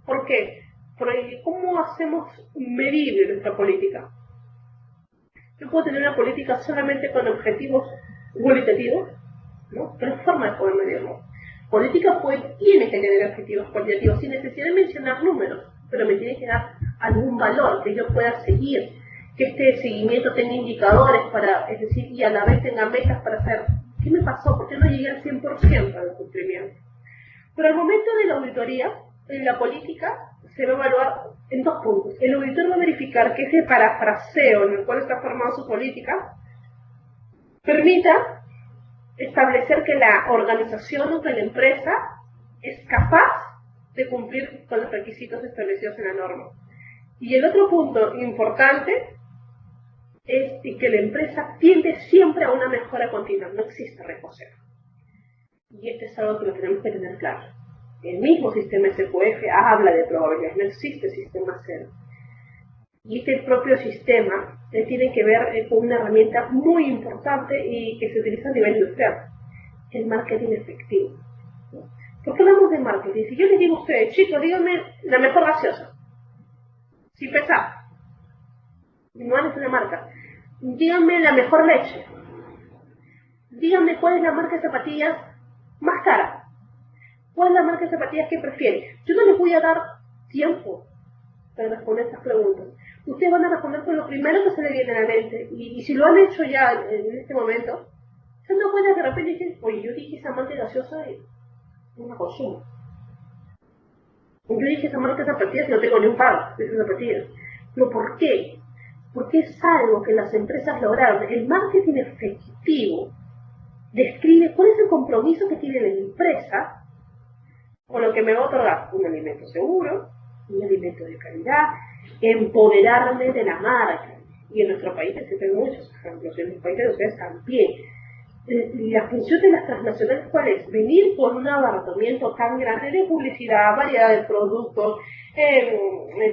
¿Por qué? Porque ¿cómo hacemos medible nuestra política? Yo puedo tener una política solamente con objetivos cualitativos, ¿no? Pero es forma de poder medirlo. Política tiene que tener objetivos cualitativos sin necesidad de mencionar números, pero me tiene que dar algún valor que yo pueda seguir, que este seguimiento tenga indicadores es decir, y a la vez tenga metas para hacer ¿qué me pasó? ¿Por qué no llegué al 100% al cumplimiento? Pero al momento de la auditoría, en la política se va a evaluar en 2 puntos. El auditor va a verificar que ese parafraseo en el cual está formada su política permita establecer que la organización o que la empresa es capaz de cumplir con los requisitos establecidos en la norma. Y el otro punto importante es que la empresa tiende siempre a una mejora continua, no existe riesgo cero. Y esto es algo que lo tenemos que tener claro. El mismo sistema SQF habla de probabilidades, no existe sistema cero. Y este propio sistema tiene que ver con una herramienta muy importante y que se utiliza a nivel industrial, el marketing efectivo. ¿Por qué hablamos de marketing? Si yo les digo a ustedes, chicos, díganme la mejor gaseosa, sin pensar, no es una marca, díganme la mejor leche, díganme cuál es la marca de zapatillas más cara. ¿Cuál es la marca de zapatillas que prefiere? Yo no les voy a dar tiempo para responder estas preguntas. Ustedes van a responder con lo primero que se les viene a la mente. Y si lo han hecho ya en este momento, se dan cuenta que de repente dicen, oye, yo dije esa marca gaseosa y no la consumo. Yo dije esa marca de zapatillas y no tengo ni un par de esas zapatillas. ¿Pero por qué? Porque es algo que las empresas lograron. El marketing efectivo describe cuál es el compromiso que tiene la empresa con lo que me va a otorgar un alimento seguro, un alimento de calidad, empoderarme de la marca. Y en nuestro país existen muchos ejemplos, en los países de ustedes también. La función de las transnacionales, ¿cuál es? Venir con un abarcamiento tan grande de publicidad, variedad de productos,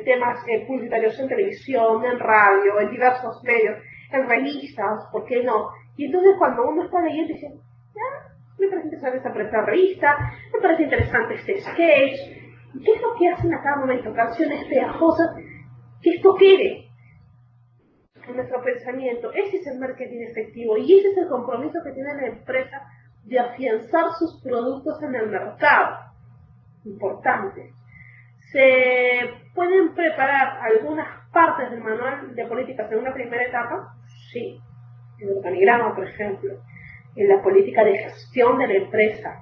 temas publicitarios en televisión, en radio, en diversos medios, en revistas, ¿por qué no? Y entonces cuando uno está leyendo dice, me parece interesante esta revista, me parece interesante este sketch. ¿Qué es lo que hacen a cada momento? Canciones pegajosas, que esto quede en nuestro pensamiento. Ese es el marketing efectivo y ese es el compromiso que tiene la empresa de afianzar sus productos en el mercado. Importante. ¿Se pueden preparar algunas partes del manual de políticas en una primera etapa? Sí. El organigrama, por ejemplo, en la política de gestión de la empresa.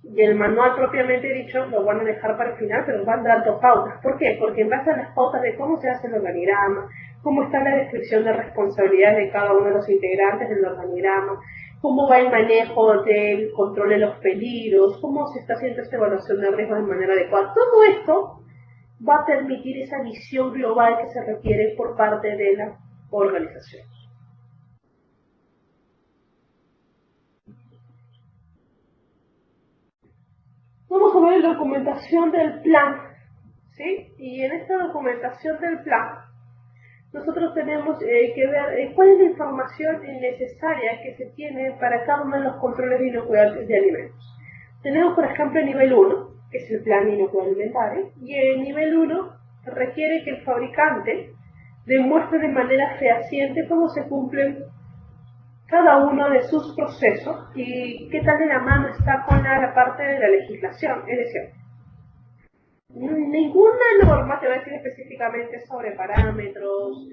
Y el manual propiamente dicho lo van a dejar para el final, pero van dando pautas. ¿Por qué? Porque en base a las pautas de cómo se hace el organigrama, cómo está la descripción de responsabilidades de cada uno de los integrantes del organigrama, cómo va el manejo del control de los peligros, cómo se está haciendo esta evaluación de riesgos de manera adecuada. Todo esto va a permitir esa visión global que se requiere por parte de la organización. Vamos a ver la documentación del plan, ¿sí? Y en esta documentación del plan, nosotros tenemos que ver cuál es la información necesaria que se tiene para cada uno de los controles de inocuidad de alimentos. Tenemos, por ejemplo, el nivel 1, que es el plan de inocuidad alimentaria, y el nivel 1 requiere que el fabricante demuestre de manera fehaciente cómo se cumplen cada uno de sus procesos y qué tal de la mano está con la parte de la legislación. Es decir, ninguna norma te va a decir específicamente sobre parámetros,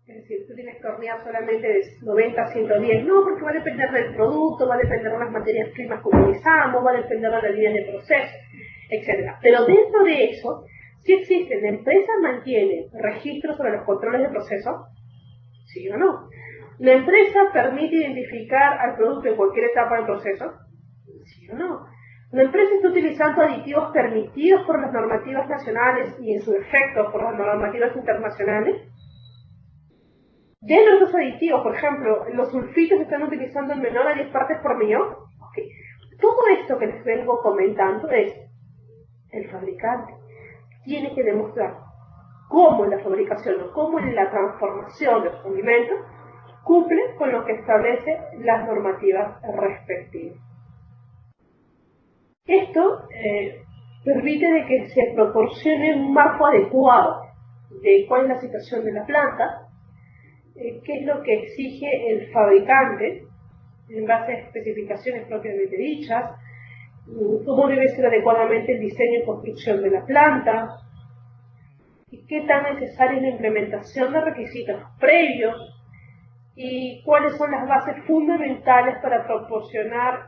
es decir, tú tienes que hornear solamente de 90 a 110, no, porque va a depender del producto, va a depender de las materias primas que utilizamos, va a depender de la línea de proceso, etc. Pero dentro de eso, si existe, la empresa mantiene registros sobre los controles de proceso, sí o no. ¿La empresa permite identificar al producto en cualquier etapa del proceso? ¿Sí o no? ¿La empresa está utilizando aditivos permitidos por las normativas nacionales y en su efecto por las normativas internacionales? Dentro de esos aditivos, por ejemplo, los sulfitos se están utilizando en menor a 10 partes por millón. Okay. Todo esto que les vengo comentando es el fabricante tiene que demostrar cómo en la fabricación o cómo en la transformación de los alimentos cumple con lo que establece las normativas respectivas. Esto permite de que se proporcione un marco adecuado de cuál es la situación de la planta, qué es lo que exige el fabricante en base a especificaciones propiamente dichas, cómo debe ser adecuadamente el diseño y construcción de la planta, y qué tan necesaria es la implementación de requisitos previos, y cuáles son las bases fundamentales para proporcionar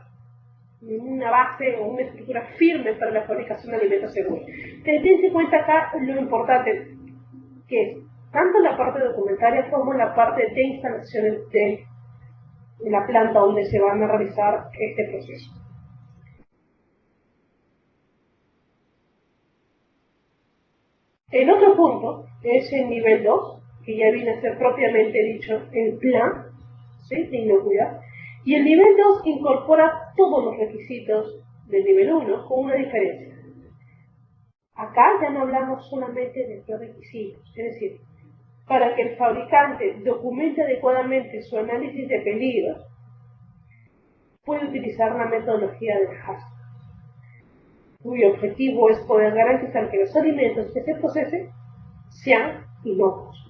una base o una estructura firme para la fabricación de alimentos seguros. Tengan en cuenta acá lo importante que es tanto la parte documentaria como la parte de instalaciones de la planta donde se van a realizar este proceso. El otro punto es el nivel 2, que ya viene a ser propiamente dicho el plan, ¿sí?, de inocuidad. Y el nivel 2 incorpora todos los requisitos del nivel 1 con una diferencia. Acá ya no hablamos solamente de estos requisitos, es decir, para que el fabricante documente adecuadamente su análisis de peligros, puede utilizar la metodología del HACCP, cuyo objetivo es poder garantizar que los alimentos que se procesen sean inocuos.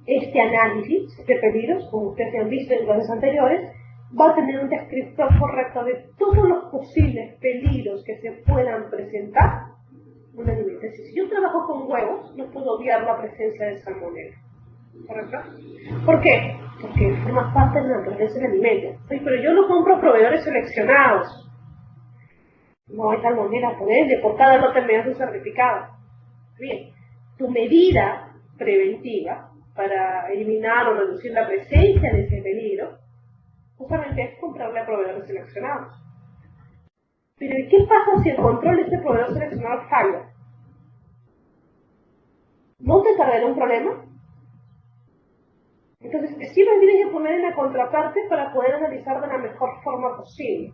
Este análisis de peligros, como ustedes han visto en clases anteriores, va a tener un descriptor correcto de todos los posibles peligros que se puedan presentar en una alimentación. Si yo trabajo con huevos, no puedo obviar la presencia de salmonela. ¿Correcto? ¿Por qué? Porque forma parte de la naturaleza del alimento. Sí, pero yo lo compro a proveedores seleccionados. No hay salmonela por ende, por cada lote me das un certificado. Bien, tu medida preventiva para eliminar o reducir la presencia de ese peligro justamente es comprarle a proveedores seleccionados. Pero ¿y qué pasa si el control de ese proveedor seleccionado falla? ¿No te cargará un problema? Entonces, sí me tienes que poner en la contraparte para poder analizar de la mejor forma posible.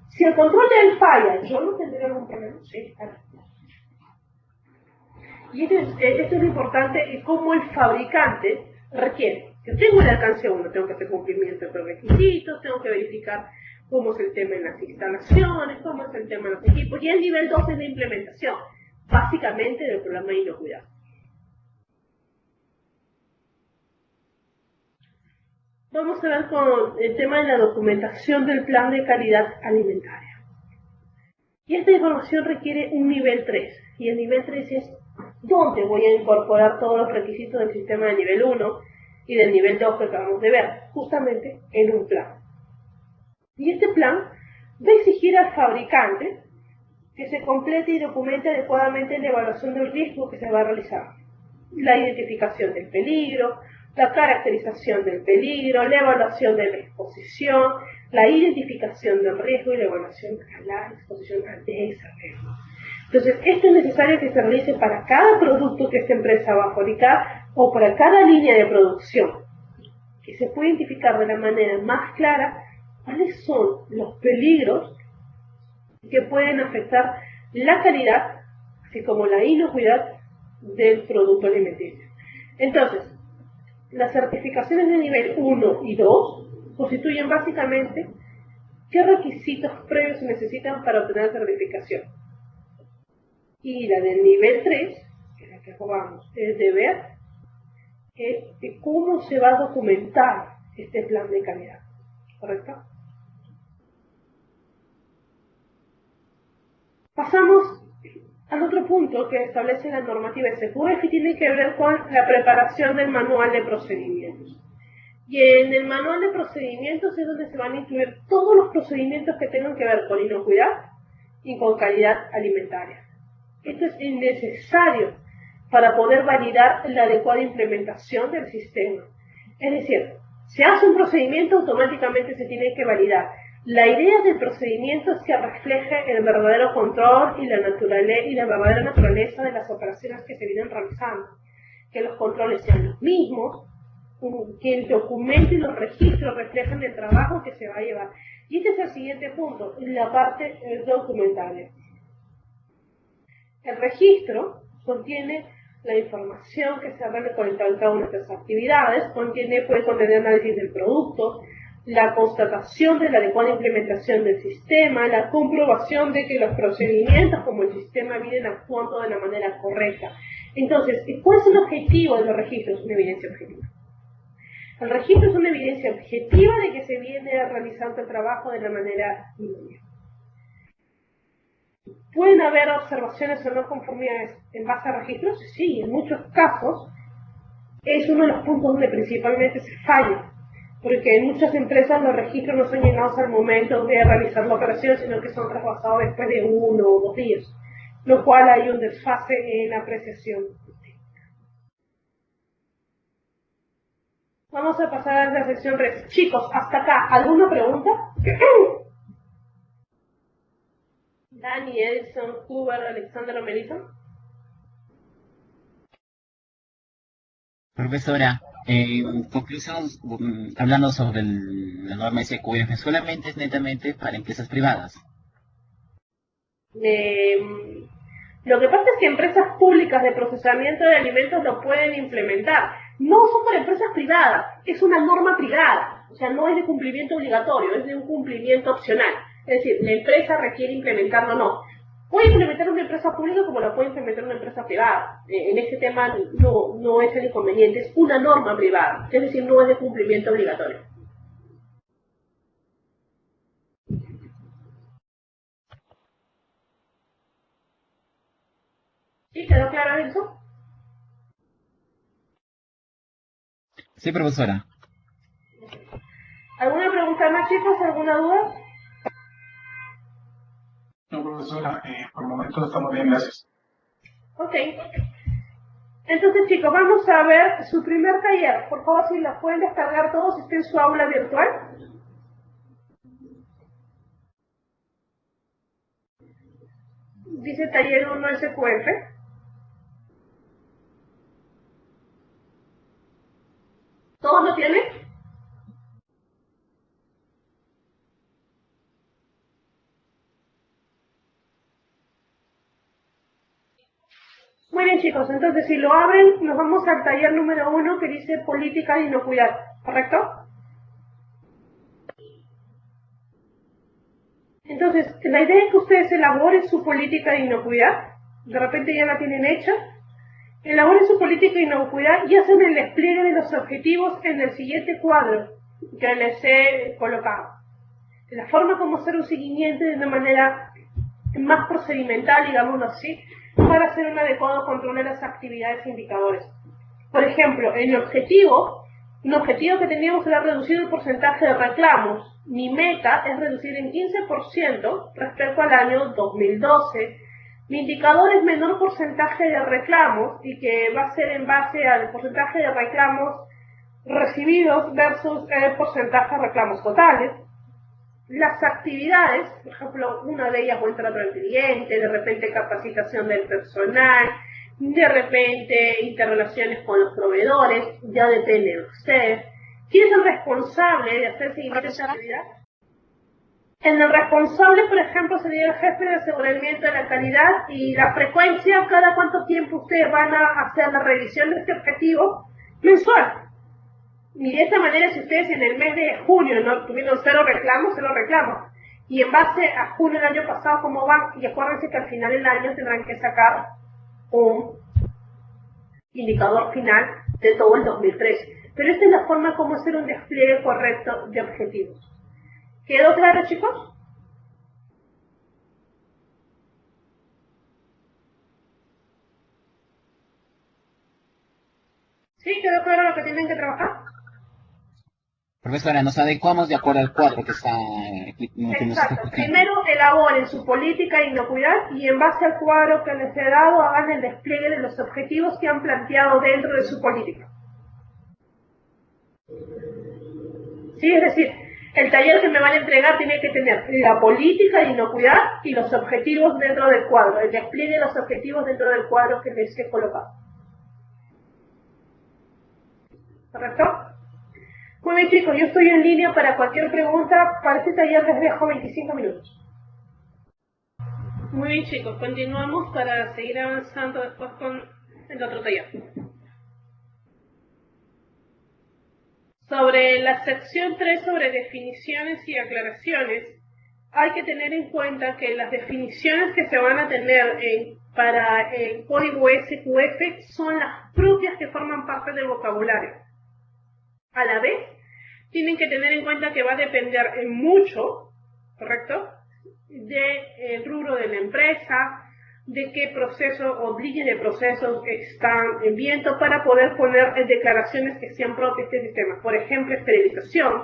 Si el control de él falla, ¿yo no tendré algún problema? Sí, claro. Y esto es importante, cómo el fabricante requiere. Yo tengo el alcance 1, tengo que hacer cumplimiento de los requisitos, tengo que verificar cómo es el tema en las instalaciones, cómo es el tema en los equipos, y el nivel 2 es la implementación, básicamente del programa de inocuidad. Vamos a ver con el tema de la documentación del plan de calidad alimentaria. Y esta información requiere un nivel 3, y el nivel 3 es dónde voy a incorporar todos los requisitos del sistema de nivel 1 y del nivel 2 que acabamos de ver, justamente en un plan. Y este plan va a exigir al fabricante que se complete y documente adecuadamente la evaluación del riesgo que se va a realizar, la identificación del peligro, la caracterización del peligro, la evaluación de la exposición, la identificación del riesgo y la evaluación a la exposición ante ese riesgo. Entonces, esto es necesario que se realice para cada producto que esta empresa va a fabricar o para cada línea de producción, que se puede identificar de la manera más clara cuáles son los peligros que pueden afectar la calidad, así como la inocuidad del producto alimenticio. Entonces, las certificaciones de nivel 1 y 2 constituyen básicamente qué requisitos previos se necesitan para obtener certificación. Y la del nivel 3, que es la que jugamos, es de ver cómo se va a documentar este plan de calidad. ¿Correcto? Pasamos al otro punto que establece la normativa SQF, que tiene que ver con la preparación del manual de procedimientos. Y en el manual de procedimientos es donde se van a incluir todos los procedimientos que tengan que ver con inocuidad y con calidad alimentaria. Esto es necesario para poder validar la adecuada implementación del sistema. Es decir, se hace un procedimiento, automáticamente se tiene que validar. La idea del procedimiento es que refleje el verdadero control y la verdadera naturaleza de las operaciones que se vienen realizando. Que los controles sean los mismos, que el documento y los registros reflejen el trabajo que se va a llevar. Y este es el siguiente punto, la parte documentable. El registro contiene la información que se ha recolectado en cada una de estas actividades, puede contener análisis del producto, la constatación de la adecuada implementación del sistema, la comprobación de que los procedimientos como el sistema vienen actuando de la manera correcta. Entonces, ¿cuál es el objetivo de los registros? Una evidencia objetiva. El registro es una evidencia objetiva de que se viene realizando el trabajo de la manera idónea. ¿Pueden haber observaciones o no conformidades en base a registros? Sí, en muchos casos es uno de los puntos donde principalmente se falla, porque en muchas empresas los registros no son llenados al momento de realizar la operación, sino que son traspasados después de 1 o 2 días, lo cual hay un desfase en la apreciación. Vamos a pasar a la sección red. Chicos, hasta acá, ¿alguna pregunta? Dani, Edison, Huber, Alexander o Melissa. Profesora, conclusión, hablando sobre la norma SQF, solamente es netamente para empresas privadas. Lo que pasa es que empresas públicas de procesamiento de alimentos lo pueden implementar. No son para empresas privadas, es una norma privada. O sea, no es de cumplimiento obligatorio, es de un cumplimiento opcional. Es decir, la empresa requiere implementarlo o no. Puede implementar una empresa pública como la puede implementar una empresa privada. En este tema no es el inconveniente, es una norma privada. Es decir, no es de cumplimiento obligatorio. ¿Sí? ¿Quedó claro eso? Sí, profesora. ¿Alguna pregunta más, chicos? ¿Alguna duda? No, profesora, por el momento estamos bien, gracias. Ok. Entonces, chicos, vamos a ver su primer taller. Por favor, si los pueden descargar todos, está en su aula virtual. Dice taller 1 SQF. ¿Todos lo tienen? Muy bien, chicos, entonces si lo abren, nos vamos al taller número 1 que dice política de inocuidad, ¿correcto? Entonces, la idea es que ustedes elaboren su política de inocuidad, de repente ya la tienen hecha, elaboren su política de inocuidad y hacen el despliegue de los objetivos en el siguiente cuadro que les he colocado. De la forma como hacer un seguimiento de una manera más procedimental, digámoslo así, para hacer un adecuado control de las actividades e indicadores. Por ejemplo, un objetivo que teníamos era reducir el porcentaje de reclamos. Mi meta es reducir en 15% respecto al año 2012. Mi indicador es menor porcentaje de reclamos y que va a ser en base al porcentaje de reclamos recibidos versus el porcentaje de reclamos totales. Las actividades, por ejemplo, una de ellas buen trato al cliente, de repente capacitación del personal, de repente interrelaciones con los proveedores, ya depende de usted. ¿Quién es el responsable de hacer seguimiento de esa actividad? En el responsable, por ejemplo, sería el jefe de aseguramiento de la calidad y la frecuencia, cada cuánto tiempo ustedes van a hacer la revisión de este objetivo mensual. Y de esta manera, si ustedes en el mes de junio no tuvieron cero reclamos, y en base a junio del año pasado, ¿cómo van? Y acuérdense que al final del año tendrán que sacar un indicador final de todo el 2013. Pero esta es la forma como hacer un despliegue correcto de objetivos. ¿Quedó claro, chicos? ¿Sí? ¿Quedó claro lo que tienen que trabajar? Profesora, nos adecuamos de acuerdo al cuadro que está, que nos está Exacto. explicando. Primero elaboren su política de inocuidad y en base al cuadro que les he dado hagan el despliegue de los objetivos que han planteado dentro de su política. Sí, es decir, el taller que me van a entregar tiene que tener la política de inocuidad y los objetivos dentro del cuadro, el despliegue de los objetivos dentro del cuadro que les he colocado. ¿Correcto? Muy bien, chicos, yo estoy en línea para cualquier pregunta. Para este taller les dejo 25 minutos. Muy bien, chicos, continuamos para seguir avanzando después con el otro taller. Sobre la sección 3 sobre definiciones y aclaraciones, hay que tener en cuenta que las definiciones que se van a tener para el código SQF son las propias que forman parte del vocabulario. A la vez, tienen que tener en cuenta que va a depender en mucho, ¿correcto?, del rubro de la empresa, de qué proceso o línea de procesos están en viento para poder poner declaraciones que sean propias de este sistema. Por ejemplo, esterilización,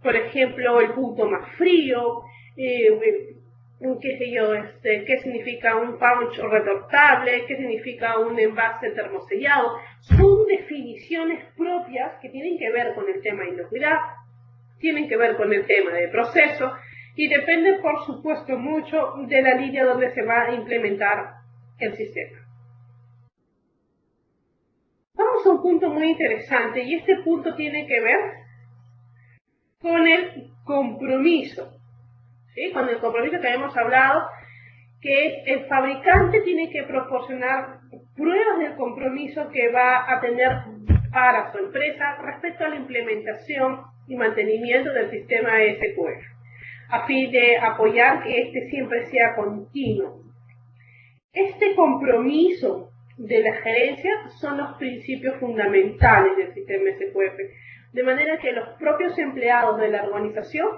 por ejemplo, el punto más frío, qué sé yo, qué significa un pouch retortable, qué significa un envase termosellado. Son definiciones propias que tienen que ver con el tema de inocuidad, tienen que ver con el tema de proceso, y depende, por supuesto, mucho de la línea donde se va a implementar el sistema. Vamos a un punto muy interesante, y este punto tiene que ver con el compromiso. ¿Sí? Con el compromiso que habíamos hablado, que es el fabricante tiene que proporcionar pruebas del compromiso que va a tener para su empresa respecto a la implementación y mantenimiento del sistema SQF, a fin de apoyar que este siempre sea continuo. Este compromiso de la gerencia son los principios fundamentales del sistema SQF, de manera que los propios empleados de la organización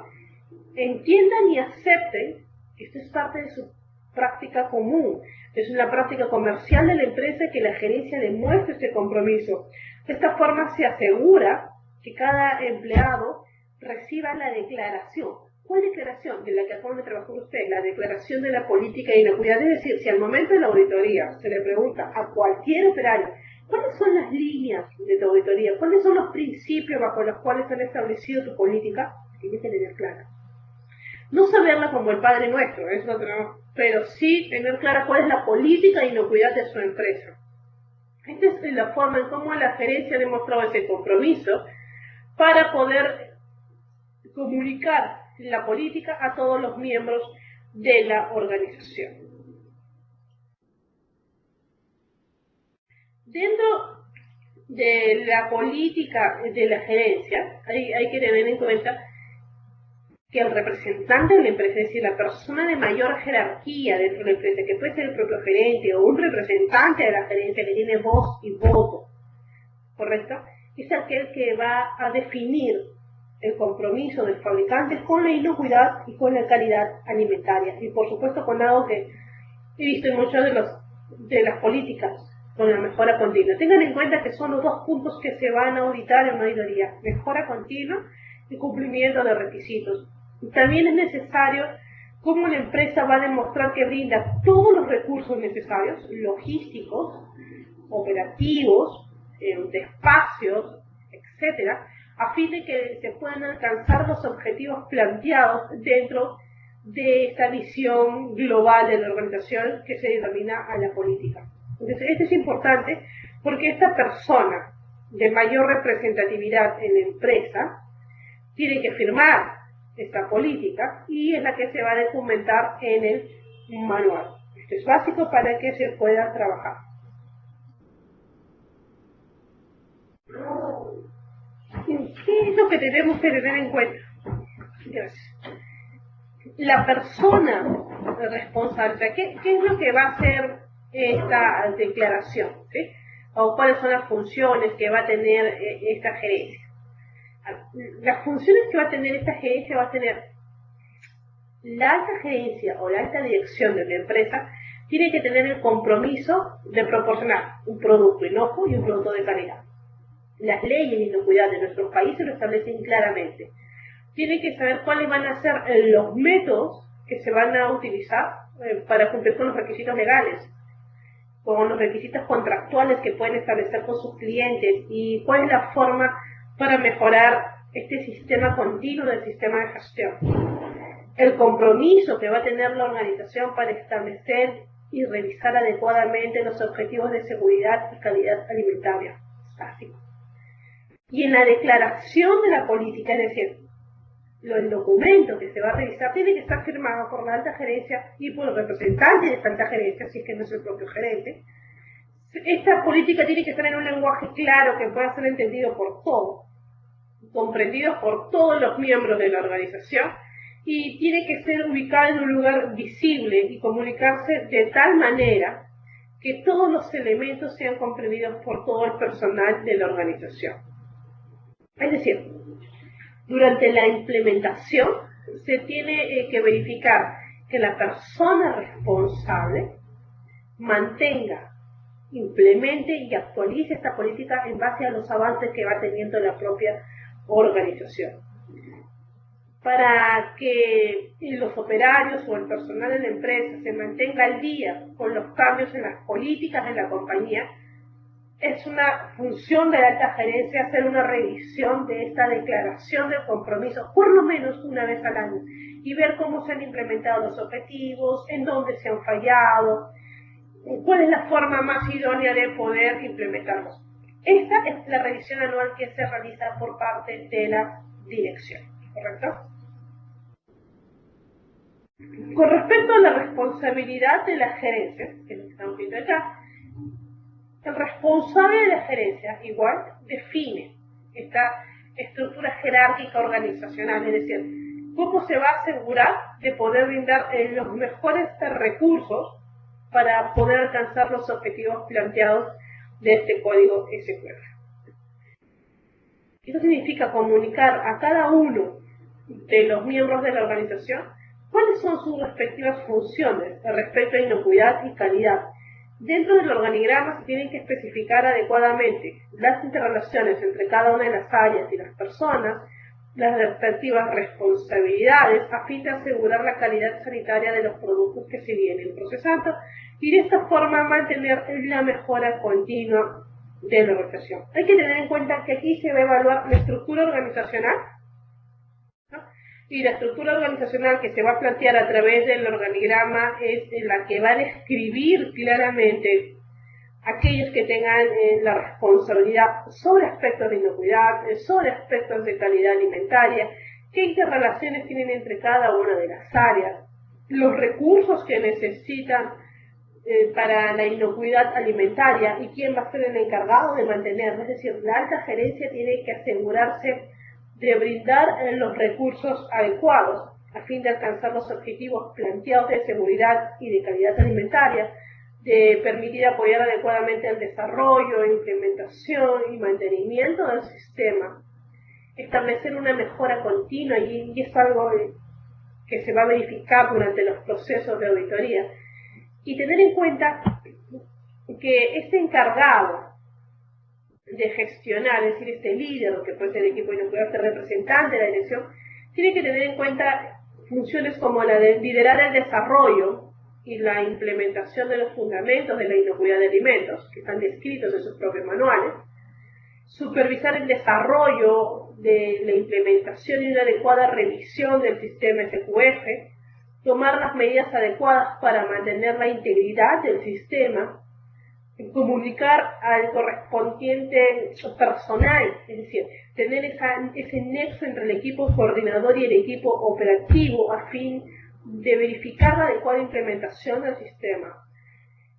entiendan y acepten que esto es parte de su práctica común, Es una práctica comercial de la empresa que la gerencia demuestre este compromiso. De esta forma se asegura que cada empleado reciba la declaración. ¿Cuál declaración? De la que acaba de trabajar usted, la declaración de la política de inocuidad. Es decir, si al momento de la auditoría se le pregunta a cualquier operario, ¿cuáles son las líneas de tu auditoría? ¿Cuáles son los principios bajo los cuales han establecido tu política? Tienes que tener clara. No saberla como el Padre Nuestro, es otro, pero sí tener clara cuál es la política de inocuidad de su empresa. Esta es la forma en cómo la gerencia ha demostrado ese compromiso para poder comunicar la política a todos los miembros de la organización. Dentro de la política de la gerencia, hay que tener en cuenta que el representante de la empresa, es decir, la persona de mayor jerarquía dentro de la empresa, que puede ser el propio gerente o un representante de la gerencia que tiene voz y voto, ¿correcto? Es aquel que va a definir el compromiso del fabricante con la inocuidad y con la calidad alimentaria. Y por supuesto con algo que he visto en muchas de las políticas, con la mejora continua. Tengan en cuenta que son los dos puntos que se van a auditar en una auditoría: mejora continua y cumplimiento de requisitos. Y también es necesario cómo la empresa va a demostrar que brinda todos los recursos necesarios, logísticos, operativos, de espacios, etcétera, a fin de que se puedan alcanzar los objetivos planteados dentro de esta visión global de la organización que se denomina a la política. Entonces, esto es importante porque esta persona de mayor representatividad en la empresa tiene que firmar esta política y es la que se va a documentar en el manual. Esto es básico para que se pueda trabajar. ¿Qué es lo que tenemos que tener en cuenta? Gracias. La persona responsable, ¿qué es lo que va a hacer esta declaración? ¿Sí? O cuáles son las funciones que va a tener esta gerencia. Las funciones que va a tener esta gerencia va a tener la alta gerencia o la alta dirección de la empresa. Tiene que tener el compromiso de proporcionar un producto inocuo y un producto de calidad. Las leyes de inocuidad de nuestros países lo establecen claramente. Tiene que saber cuáles van a ser los métodos que se van a utilizar para cumplir con los requisitos legales, con los requisitos contractuales que pueden establecer con sus clientes y cuál es la forma para mejorar este sistema continuo del sistema de gestión. El compromiso que va a tener la organización para establecer y revisar adecuadamente los objetivos de seguridad y calidad alimentaria. Básico. Y en la declaración de la política, es decir, el documento que se va a revisar tiene que estar firmado por la alta gerencia y por el representante de esta alta gerencia, si es que no es el propio gerente. Esta política tiene que estar en un lenguaje claro que pueda ser entendido por todos, comprendido por todos los miembros de la organización, y tiene que ser ubicada en un lugar visible y comunicarse de tal manera que todos los elementos sean comprendidos por todo el personal de la organización. Es decir, durante la implementación se tiene que verificar que la persona responsable mantenga, implemente y actualice esta política en base a los avances que va teniendo la propia organización. Para que los operarios o el personal de la empresa se mantenga al día con los cambios en las políticas de la compañía, es una función de la alta gerencia hacer una revisión de esta declaración de compromiso por lo menos una vez al año y ver cómo se han implementado los objetivos, en dónde se han fallado, cuál es la forma más idónea de poder implementarlos. Esta es la revisión anual que se realiza por parte de la dirección, ¿correcto? Con respecto a la responsabilidad de la gerencia, que es lo que estamos viendo acá, el responsable de la gerencia igual define esta estructura jerárquica organizacional, es decir, cómo se va a asegurar de poder brindar los mejores recursos para poder alcanzar los objetivos planteados de este código SQL. Esto significa comunicar a cada uno de los miembros de la organización ¿Cuáles son sus respectivas funciones respecto a inocuidad y calidad? Dentro del organigrama se tienen que especificar adecuadamente las interrelaciones entre cada una de las áreas y las personas, las respectivas responsabilidades a fin de asegurar la calidad sanitaria de los productos que se vienen procesando y de esta forma mantener la mejora continua de la organización. Hay que tener en cuenta que aquí se va a evaluar la estructura organizacional, ¿no? Y la estructura organizacional que se va a plantear a través del organigrama es la que va a describir claramente aquellos que tengan la responsabilidad sobre aspectos de inocuidad, sobre aspectos de calidad alimentaria, qué interrelaciones tienen entre cada una de las áreas, los recursos que necesitan para la inocuidad alimentaria y quién va a ser el encargado de mantenerla. Es decir, la alta gerencia tiene que asegurarse de brindar los recursos adecuados a fin de alcanzar los objetivos planteados de seguridad y de calidad alimentaria, de permitir apoyar adecuadamente el desarrollo, implementación y mantenimiento del sistema, establecer una mejora continua y es algo que se va a verificar durante los procesos de auditoría, y tener en cuenta que este encargado de gestionar, es decir, este líder, que puede ser el equipo de inocuidad, este representante de la dirección, tiene que tener en cuenta funciones como la de liderar el desarrollo y la implementación de los fundamentos de la inocuidad de alimentos, que están descritos en sus propios manuales, supervisar el desarrollo de la implementación y una adecuada revisión del sistema SQF, tomar las medidas adecuadas para mantener la integridad del sistema, comunicar al correspondiente personal, es decir, tener ese nexo entre el equipo coordinador y el equipo operativo a fin de verificar la adecuada implementación del sistema.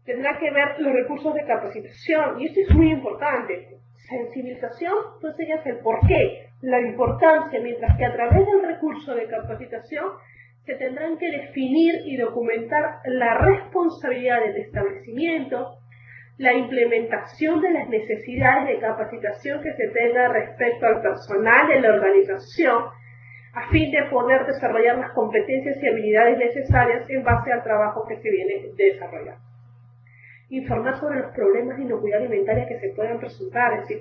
Tendrá que ver los recursos de capacitación, y esto es muy importante. Sensibilización, entonces ya es el porqué, la importancia, mientras que a través del recurso de capacitación se tendrán que definir y documentar la responsabilidad del establecimiento, la implementación de las necesidades de capacitación que se tenga respecto al personal de la organización, a fin de poder desarrollar las competencias y habilidades necesarias en base al trabajo que se viene desarrollando. Informar sobre los problemas de inocuidad alimentaria que se puedan presentar, es decir,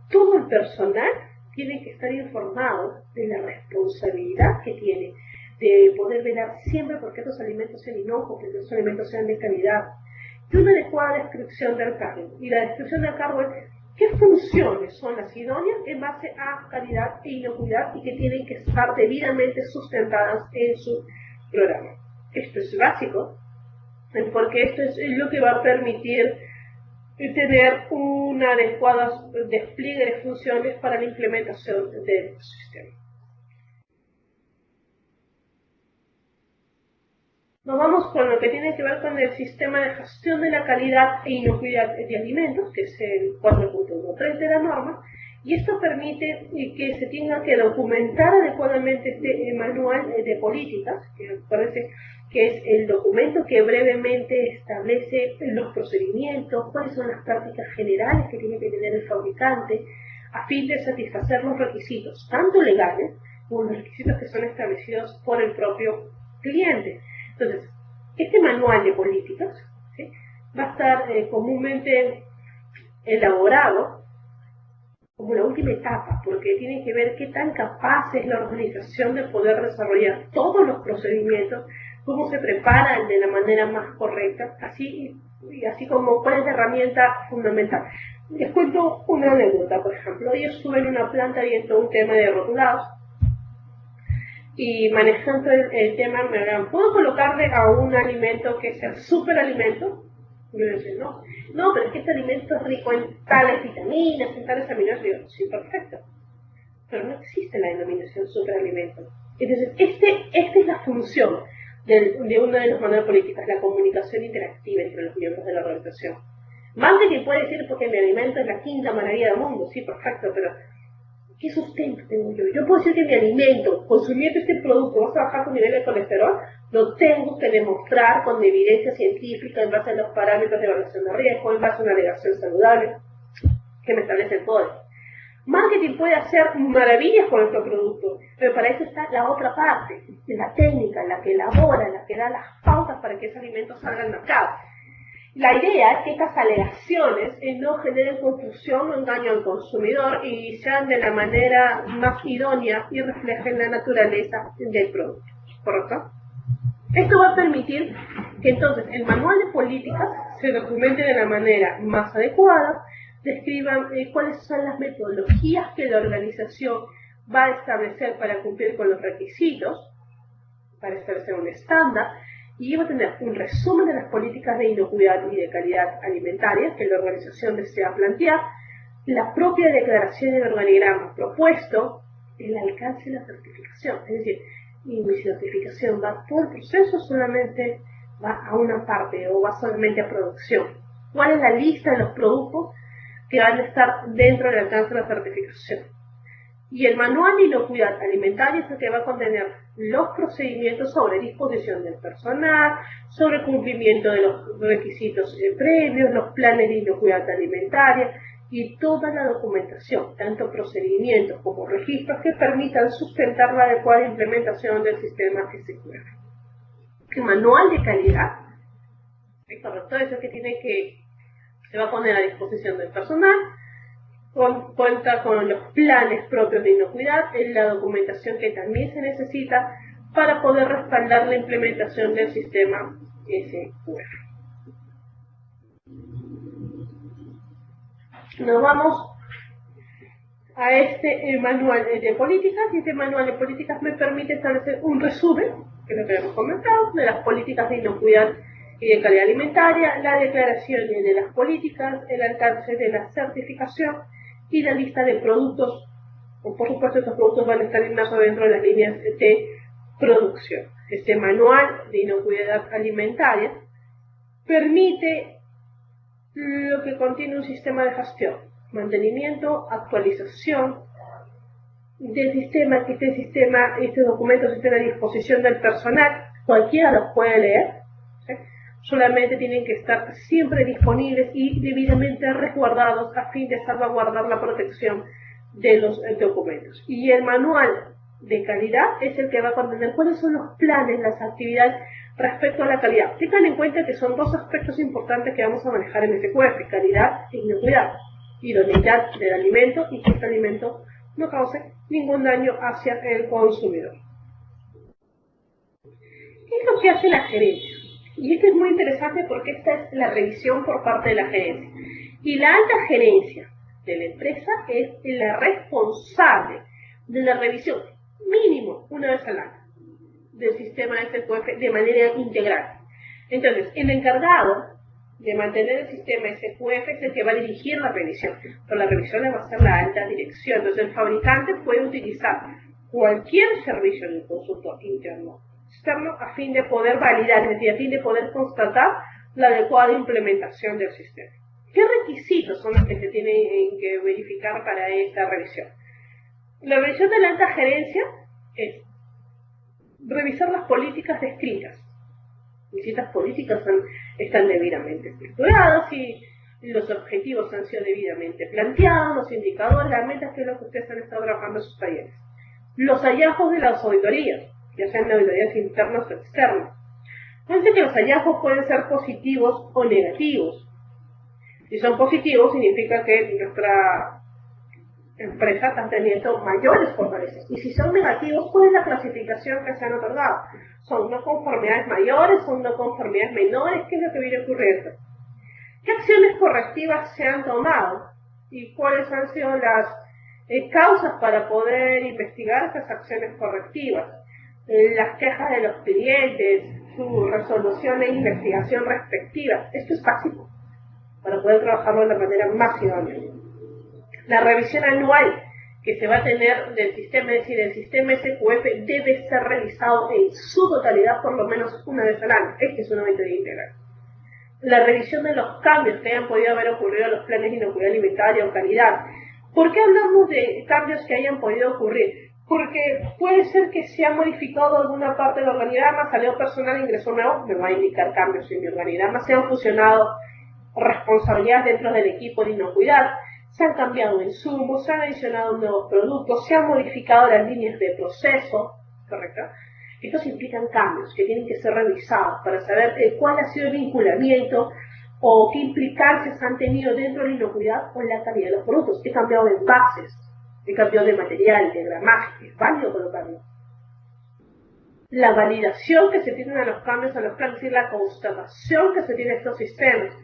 todo el personal tiene que estar informado de la responsabilidad que tiene de poder velar siempre porque estos alimentos sean inocuos, que estos alimentos sean de calidad, y una adecuada descripción del cargo. Y la descripción del cargo es qué funciones son las idóneas en base a calidad e inocuidad y que tienen que estar debidamente sustentadas en su programa. Esto es básico, porque esto es lo que va a permitir tener un adecuado despliegue de funciones para la implementación del sistema. Nos vamos con lo que tiene que ver con el sistema de gestión de la calidad e inocuidad de alimentos, que es el 4.13 de la norma, y esto permite que se tenga que documentar adecuadamente este manual de políticas, que parece que es el documento que brevemente establece los procedimientos, cuáles son las prácticas generales que tiene que tener el fabricante, a fin de satisfacer los requisitos, tanto legales como los requisitos que son establecidos por el propio cliente. Entonces, este manual de políticas, ¿sí?, va a estar comúnmente elaborado como la última etapa, porque tiene que ver qué tan capaz es la organización de poder desarrollar todos los procedimientos, cómo se preparan de la manera más correcta, así como cuál es la herramienta fundamental. Les cuento una anécdota, por ejemplo. Yo estuve en una planta viendo un tema de rotulados, y manejando el tema me hablan, ¿puedo colocarle a un alimento que sea superalimento? Y yo decía, no, pero es que este alimento es rico en tales vitaminas, en tales aminoácidos. Y yo, sí, perfecto. Pero no existe la denominación superalimento. Entonces, esta es la función de una de las maneras políticas, la comunicación interactiva entre los miembros de la organización. Más de que puede decir, porque mi alimento es la quinta maravilla del mundo, sí, perfecto, pero ¿qué sustento tengo yo? Yo puedo decir que mi alimento, consumiendo este producto, va a bajar tu nivel de colesterol. Lo tengo que demostrar con evidencia científica en base a los parámetros de evaluación de riesgo, en base a una alegación saludable que me establece el código. Marketing puede hacer maravillas con nuestro producto, pero para eso está la otra parte, la técnica, la que elabora, la que da las pautas para que ese alimento salga al mercado. La idea es que estas alegaciones no generen confusión o engaño al consumidor y sean de la manera más idónea y reflejen la naturaleza del producto, ¿correcto? Esto va a permitir que entonces el manual de políticas se documente de la manera más adecuada, describan cuáles son las metodologías que la organización va a establecer para cumplir con los requisitos, para establecer un estándar, y va a tener un resumen de las políticas de inocuidad y de calidad alimentaria que la organización desea plantear, la propia declaración del organigrama propuesto, el alcance de la certificación, es decir, y mi certificación va a todo el proceso, solamente va a una parte o va solamente a producción. ¿Cuál es la lista de los productos que van a estar dentro del alcance de la certificación? Y el manual de inocuidad alimentaria es el que va a contener los procedimientos sobre disposición del personal, sobre cumplimiento de los requisitos previos, los planes de inocuidad alimentaria y toda la documentación, tanto procedimientos como registros que permitan sustentar la adecuada implementación del sistema SQF. El manual de calidad, el corrector es el que se va a poner a disposición del personal, cuenta con los planes propios de inocuidad, la documentación que también se necesita para poder respaldar la implementación del sistema SQF. Nos vamos a este manual de políticas, y este manual de políticas me permite establecer un resumen, que es lo que hemos comentado, de las políticas de inocuidad y de calidad alimentaria, la declaración de las políticas, el alcance de la certificación y la lista de productos, o por supuesto estos productos van a estar inmersos dentro de las líneas de producción. Este manual de inocuidad alimentaria permite lo que contiene un sistema de gestión, mantenimiento, actualización del sistema, que este documento esté a disposición del personal, cualquiera los puede leer, ¿sí? Solamente tienen que estar siempre disponibles y debidamente resguardados a fin de salvaguardar la protección de los documentos. Y el manual de calidad es el que va a contener cuáles son los planes, las actividades respecto a la calidad. Tengan en cuenta que son dos aspectos importantes que vamos a manejar en SQF, calidad e inocuidad, idoneidad del alimento y que este alimento no cause ningún daño hacia el consumidor. ¿Qué es lo que hace la gerencia? Y esto es muy interesante porque esta es la revisión por parte de la gerencia. Y la alta gerencia de la empresa es la responsable de la revisión mínimo una vez al año del sistema SQF de manera integral. Entonces, el encargado de mantener el sistema SQF es el que va a dirigir la revisión, pero la revisión la va a hacer la alta dirección. Entonces, el fabricante puede utilizar cualquier servicio de consultor interno externo a fin de poder validar, es decir, a fin de poder constatar la adecuada implementación del sistema. ¿Qué requisitos son los que se tienen que verificar para esta revisión? La revisión de la alta gerencia es revisar las políticas descritas. Y si estas políticas están debidamente estructuradas y los objetivos han sido debidamente planteados, los indicadores, las metas, que es lo que ustedes han estado trabajando en sus talleres. Los hallazgos de las auditorías, ya sean auditorías internas o externas. Fíjense que los hallazgos pueden ser positivos o negativos. Si son positivos, significa que nuestra empresa está teniendo mayores fortalezas. Y si son negativos, ¿cuál es la clasificación que se han otorgado? ¿Son no conformidades mayores? ¿Son no conformidades menores? ¿Qué es lo que viene ocurriendo? ¿Qué acciones correctivas se han tomado? ¿Y cuáles han sido las causas para poder investigar estas acciones correctivas? Las quejas de los clientes, su resolución e investigación respectiva. Esto es básico para poder trabajarlo de la manera más idónea. La revisión anual que se va a tener del sistema, es decir, el sistema SQF, debe ser revisado en su totalidad por lo menos una vez al año. Este es una medida integral. La revisión de los cambios que hayan podido haber ocurrido en los planes de inocuidad alimentaria o calidad. ¿Por qué hablamos de cambios que hayan podido ocurrir? Porque puede ser que se ha modificado alguna parte del organigrama, salió personal, ingresó nuevo, me va a indicar cambios en mi organigrama, se han fusionado responsabilidades dentro del equipo de inocuidad, se han cambiado insumos, se han adicionado nuevos productos, se han modificado las líneas de proceso, ¿correcto? Estos implican cambios que tienen que ser revisados para saber cuál ha sido el vinculamiento o qué implicancias han tenido dentro de la inocuidad o en la calidad de los productos. He cambiado de envases, he cambiado de material, de gramaje, es válido colocarlo. La validación que se tiene a los cambios a los planes, es decir, la constatación que se tiene a estos sistemas.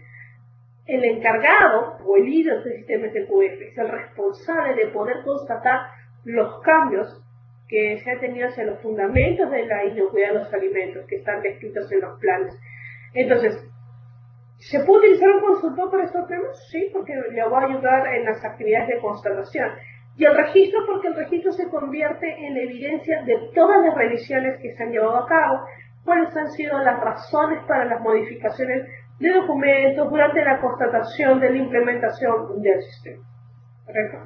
El encargado o el líder del sistema SQF es el responsable de poder constatar los cambios que se han tenido hacia los fundamentos de la inocuidad de los alimentos que están descritos en los planes. Entonces, ¿se puede utilizar un consultor para estos temas? Sí, porque le va a ayudar en las actividades de constatación. Y el registro, porque el registro se convierte en la evidencia de todas las revisiones que se han llevado a cabo, cuáles han sido las razones para las modificaciones de documentos durante la constatación de la implementación del sistema. ¿Correcto?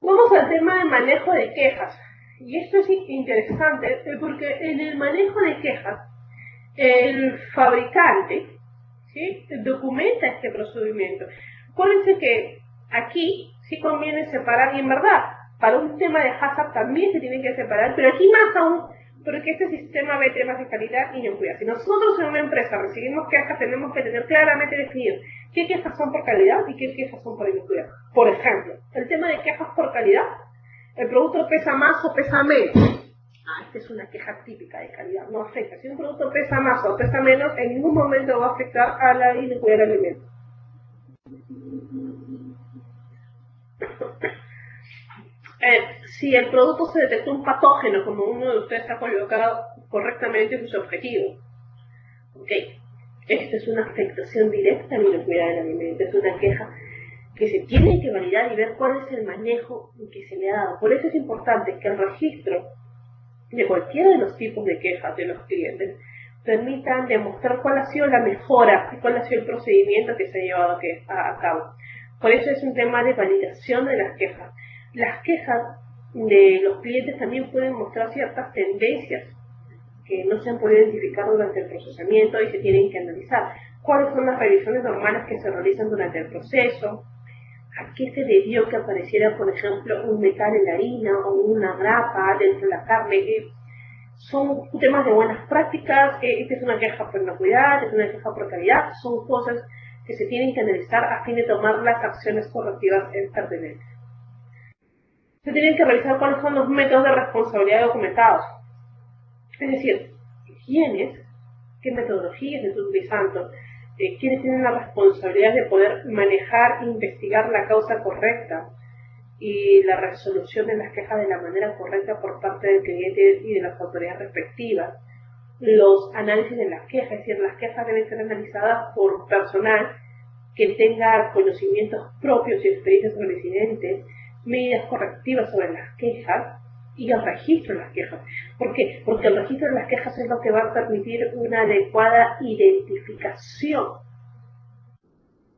Vamos al tema de manejo de quejas. Y esto es interesante porque en el manejo de quejas, el fabricante, ¿sí?, documenta este procedimiento. Acuérdense que aquí sí conviene separar, y en verdad, para un tema de hazard también se tienen que separar, pero aquí más aún, porque este sistema ve temas de calidad y inocuidad. Si nosotros en una empresa recibimos quejas, tenemos que tener claramente definido qué quejas son por calidad y qué quejas son por inocuidad. Por ejemplo, el tema de quejas por calidad, el producto pesa más o pesa menos. Esta es una queja típica de calidad, no afecta. Si un producto pesa más o pesa menos, en ningún momento va a afectar a la inocuidad del alimento. Si el producto se detectó un patógeno, como uno de ustedes ha colocado correctamente en su objetivo, ok, esta es una afectación directa a la inocuidad del alimento, es una queja que se tiene que validar y ver cuál es el manejo que se le ha dado. Por eso es importante que el registro de cualquiera de los tipos de quejas de los clientes permitan demostrar cuál ha sido la mejora y cuál ha sido el procedimiento que se ha llevado a cabo. Por eso es un tema de validación de las quejas. Las quejas de los clientes también pueden mostrar ciertas tendencias que no se han podido identificar durante el procesamiento y se tienen que analizar. ¿Cuáles son las revisiones normales que se realizan durante el proceso? ¿A qué se debió que apareciera, por ejemplo, un metal en la harina o una grapa dentro de la carne? Son temas de buenas prácticas. Esta es una queja por inocuidad, es una queja por calidad. Son cosas que se tienen que analizar a fin de tomar las acciones correctivas pertinentes. Se tienen que revisar cuáles son los métodos de responsabilidad documentados. Es decir, quiénes, qué metodologías están utilizando, quiénes tienen la responsabilidad de poder manejar e investigar la causa correcta y la resolución de las quejas de la manera correcta por parte del cliente y de las autoridades respectivas. Los análisis de las quejas, es decir, las quejas deben ser analizadas por personal que tenga conocimientos propios y experiencias sobre incidentes, medidas correctivas sobre las quejas y el registro de las quejas. ¿Por qué? Porque el registro de las quejas es lo que va a permitir una adecuada identificación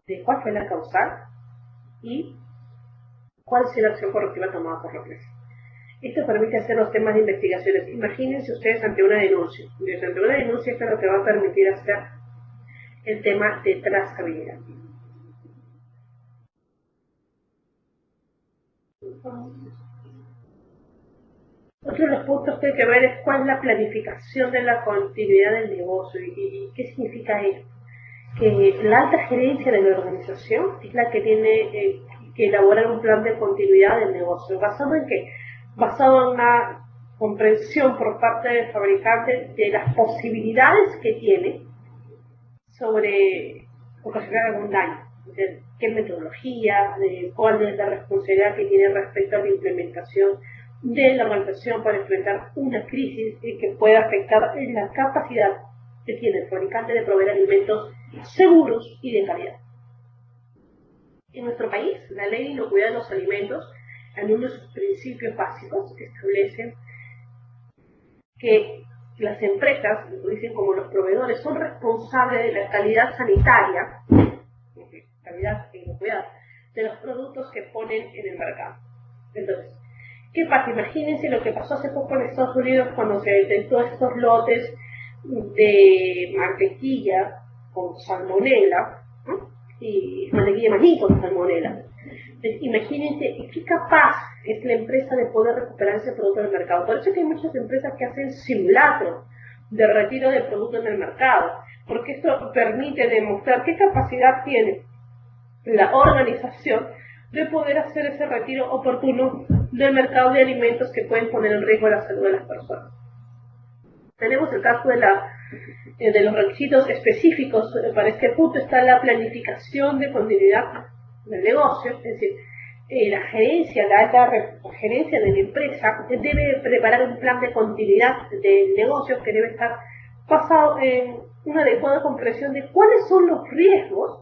de cuál fue la causal y cuál será la acción correctiva tomada por la empresa. Esto permite hacer los temas de investigaciones. Imagínense ustedes ante una denuncia. Ante una denuncia esto es lo que va a permitir hacer el tema de trazabilidad. Otro de los puntos que hay que ver es cuál es la planificación de la continuidad del negocio y qué significa esto. Que la alta gerencia de la organización es la que tiene que elaborar un plan de continuidad del negocio. ¿Basado en qué? Basado en una comprensión por parte del fabricante de las posibilidades que tiene sobre ocasionar algún daño. De qué metodología, de cuál es la responsabilidad que tiene respecto a la implementación de la organización para enfrentar una crisis que pueda afectar la capacidad que tiene el fabricante de proveer alimentos seguros y de calidad. En nuestro país, la ley de inocuidad de los alimentos, en uno de sus principios básicos, establece que las empresas, lo dicen como los proveedores, son responsables de la calidad sanitaria, calidad e inocuidad, de los productos que ponen en el mercado. Entonces, ¿qué pasa? Imagínense lo que pasó hace poco en Estados Unidos cuando se detectó estos lotes de mantequilla con salmonela, ¿no? Y mantequilla de maní con salmonela. Entonces, imagínense qué capaz es la empresa de poder recuperar ese producto en el mercado. Por eso es que hay muchas empresas que hacen simulacros de retiro de productos en el mercado, porque esto permite demostrar qué capacidad tiene la organización de poder hacer ese retiro oportuno del mercado de alimentos que pueden poner en riesgo la salud de las personas. Tenemos el caso de los requisitos específicos. Para este punto está la planificación de continuidad del negocio, es decir, la gerencia, la alta gerencia de la empresa debe preparar un plan de continuidad del negocio que debe estar basado en una adecuada comprensión de cuáles son los riesgos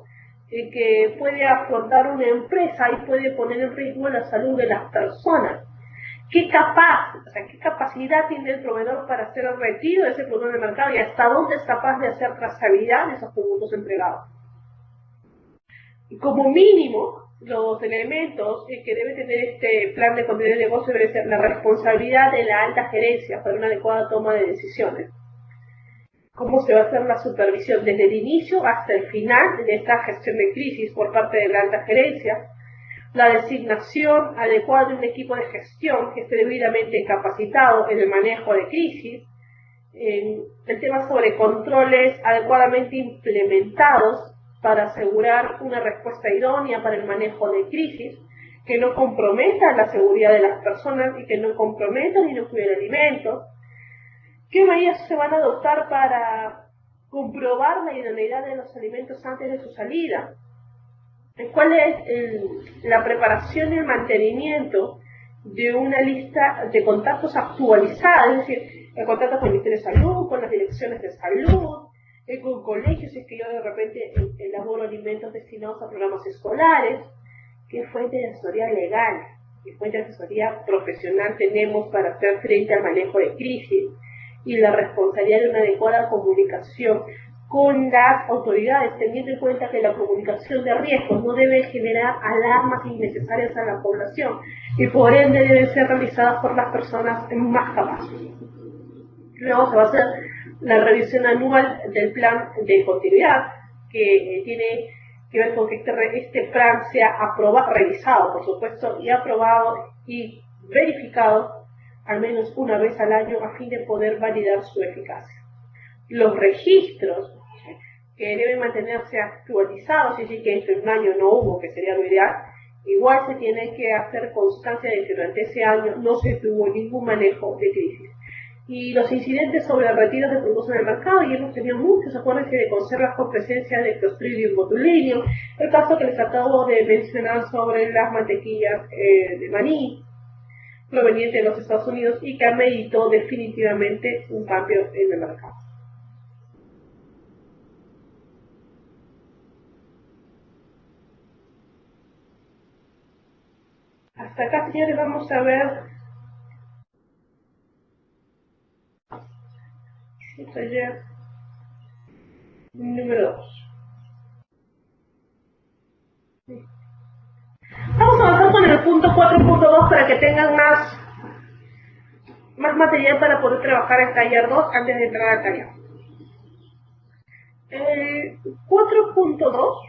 que puede afrontar una empresa y puede poner en riesgo la salud de las personas. ¿Qué capacidad tiene el proveedor para hacer el retiro de ese producto en el mercado y hasta dónde es capaz de hacer trazabilidad de esos productos entregados? Y como mínimo, los elementos que debe tener este plan de continuidad de negocio debe ser la responsabilidad de la alta gerencia para una adecuada toma de decisiones. Cómo se va a hacer la supervisión desde el inicio hasta el final de esta gestión de crisis por parte de la alta gerencia, la designación adecuada de un equipo de gestión que esté debidamente capacitado en el manejo de crisis, el tema sobre controles adecuadamente implementados para asegurar una respuesta idónea para el manejo de crisis, que no comprometa la seguridad de las personas y que no comprometa ni no cuide alimentos. ¿Qué medidas se van a adoptar para comprobar la idoneidad de los alimentos antes de su salida? ¿Cuál es la preparación y el mantenimiento de una lista de contactos actualizada? Es decir, el contacto con el Ministerio de Salud, con las direcciones de salud, con colegios, si es que yo de repente elaboro alimentos destinados a programas escolares. ¿Qué fuente de asesoría legal, qué fuente de asesoría profesional tenemos para hacer frente al manejo de crisis? Y la responsabilidad de una adecuada comunicación con las autoridades, teniendo en cuenta que la comunicación de riesgos no debe generar alarmas innecesarias a la población y por ende deben ser realizadas por las personas más capaces. Luego se va a hacer la revisión anual del plan de continuidad, que tiene que ver con que este plan sea aprobado, revisado, por supuesto, y aprobado y verificado al menos una vez al año a fin de poder validar su eficacia. Los registros que deben mantenerse actualizados, y sí que entre un año no hubo, que sería lo ideal, igual se tiene que hacer constancia de que durante ese año no se tuvo ningún manejo de crisis. Y los incidentes sobre el retiro de productos en el mercado, y hemos tenido muchos, acuérdense de conservas con presencia de Clostridium botulinum, el caso que les acabo de mencionar sobre las mantequillas de maní, proveniente de los Estados Unidos y que ameritó definitivamente un cambio en el mercado. Hasta acá, señores, vamos a ver taller número 2. Vamos a avanzar con el punto 4.2 para que tengan más material para poder trabajar el taller 2 antes de entrar al taller. El 4.2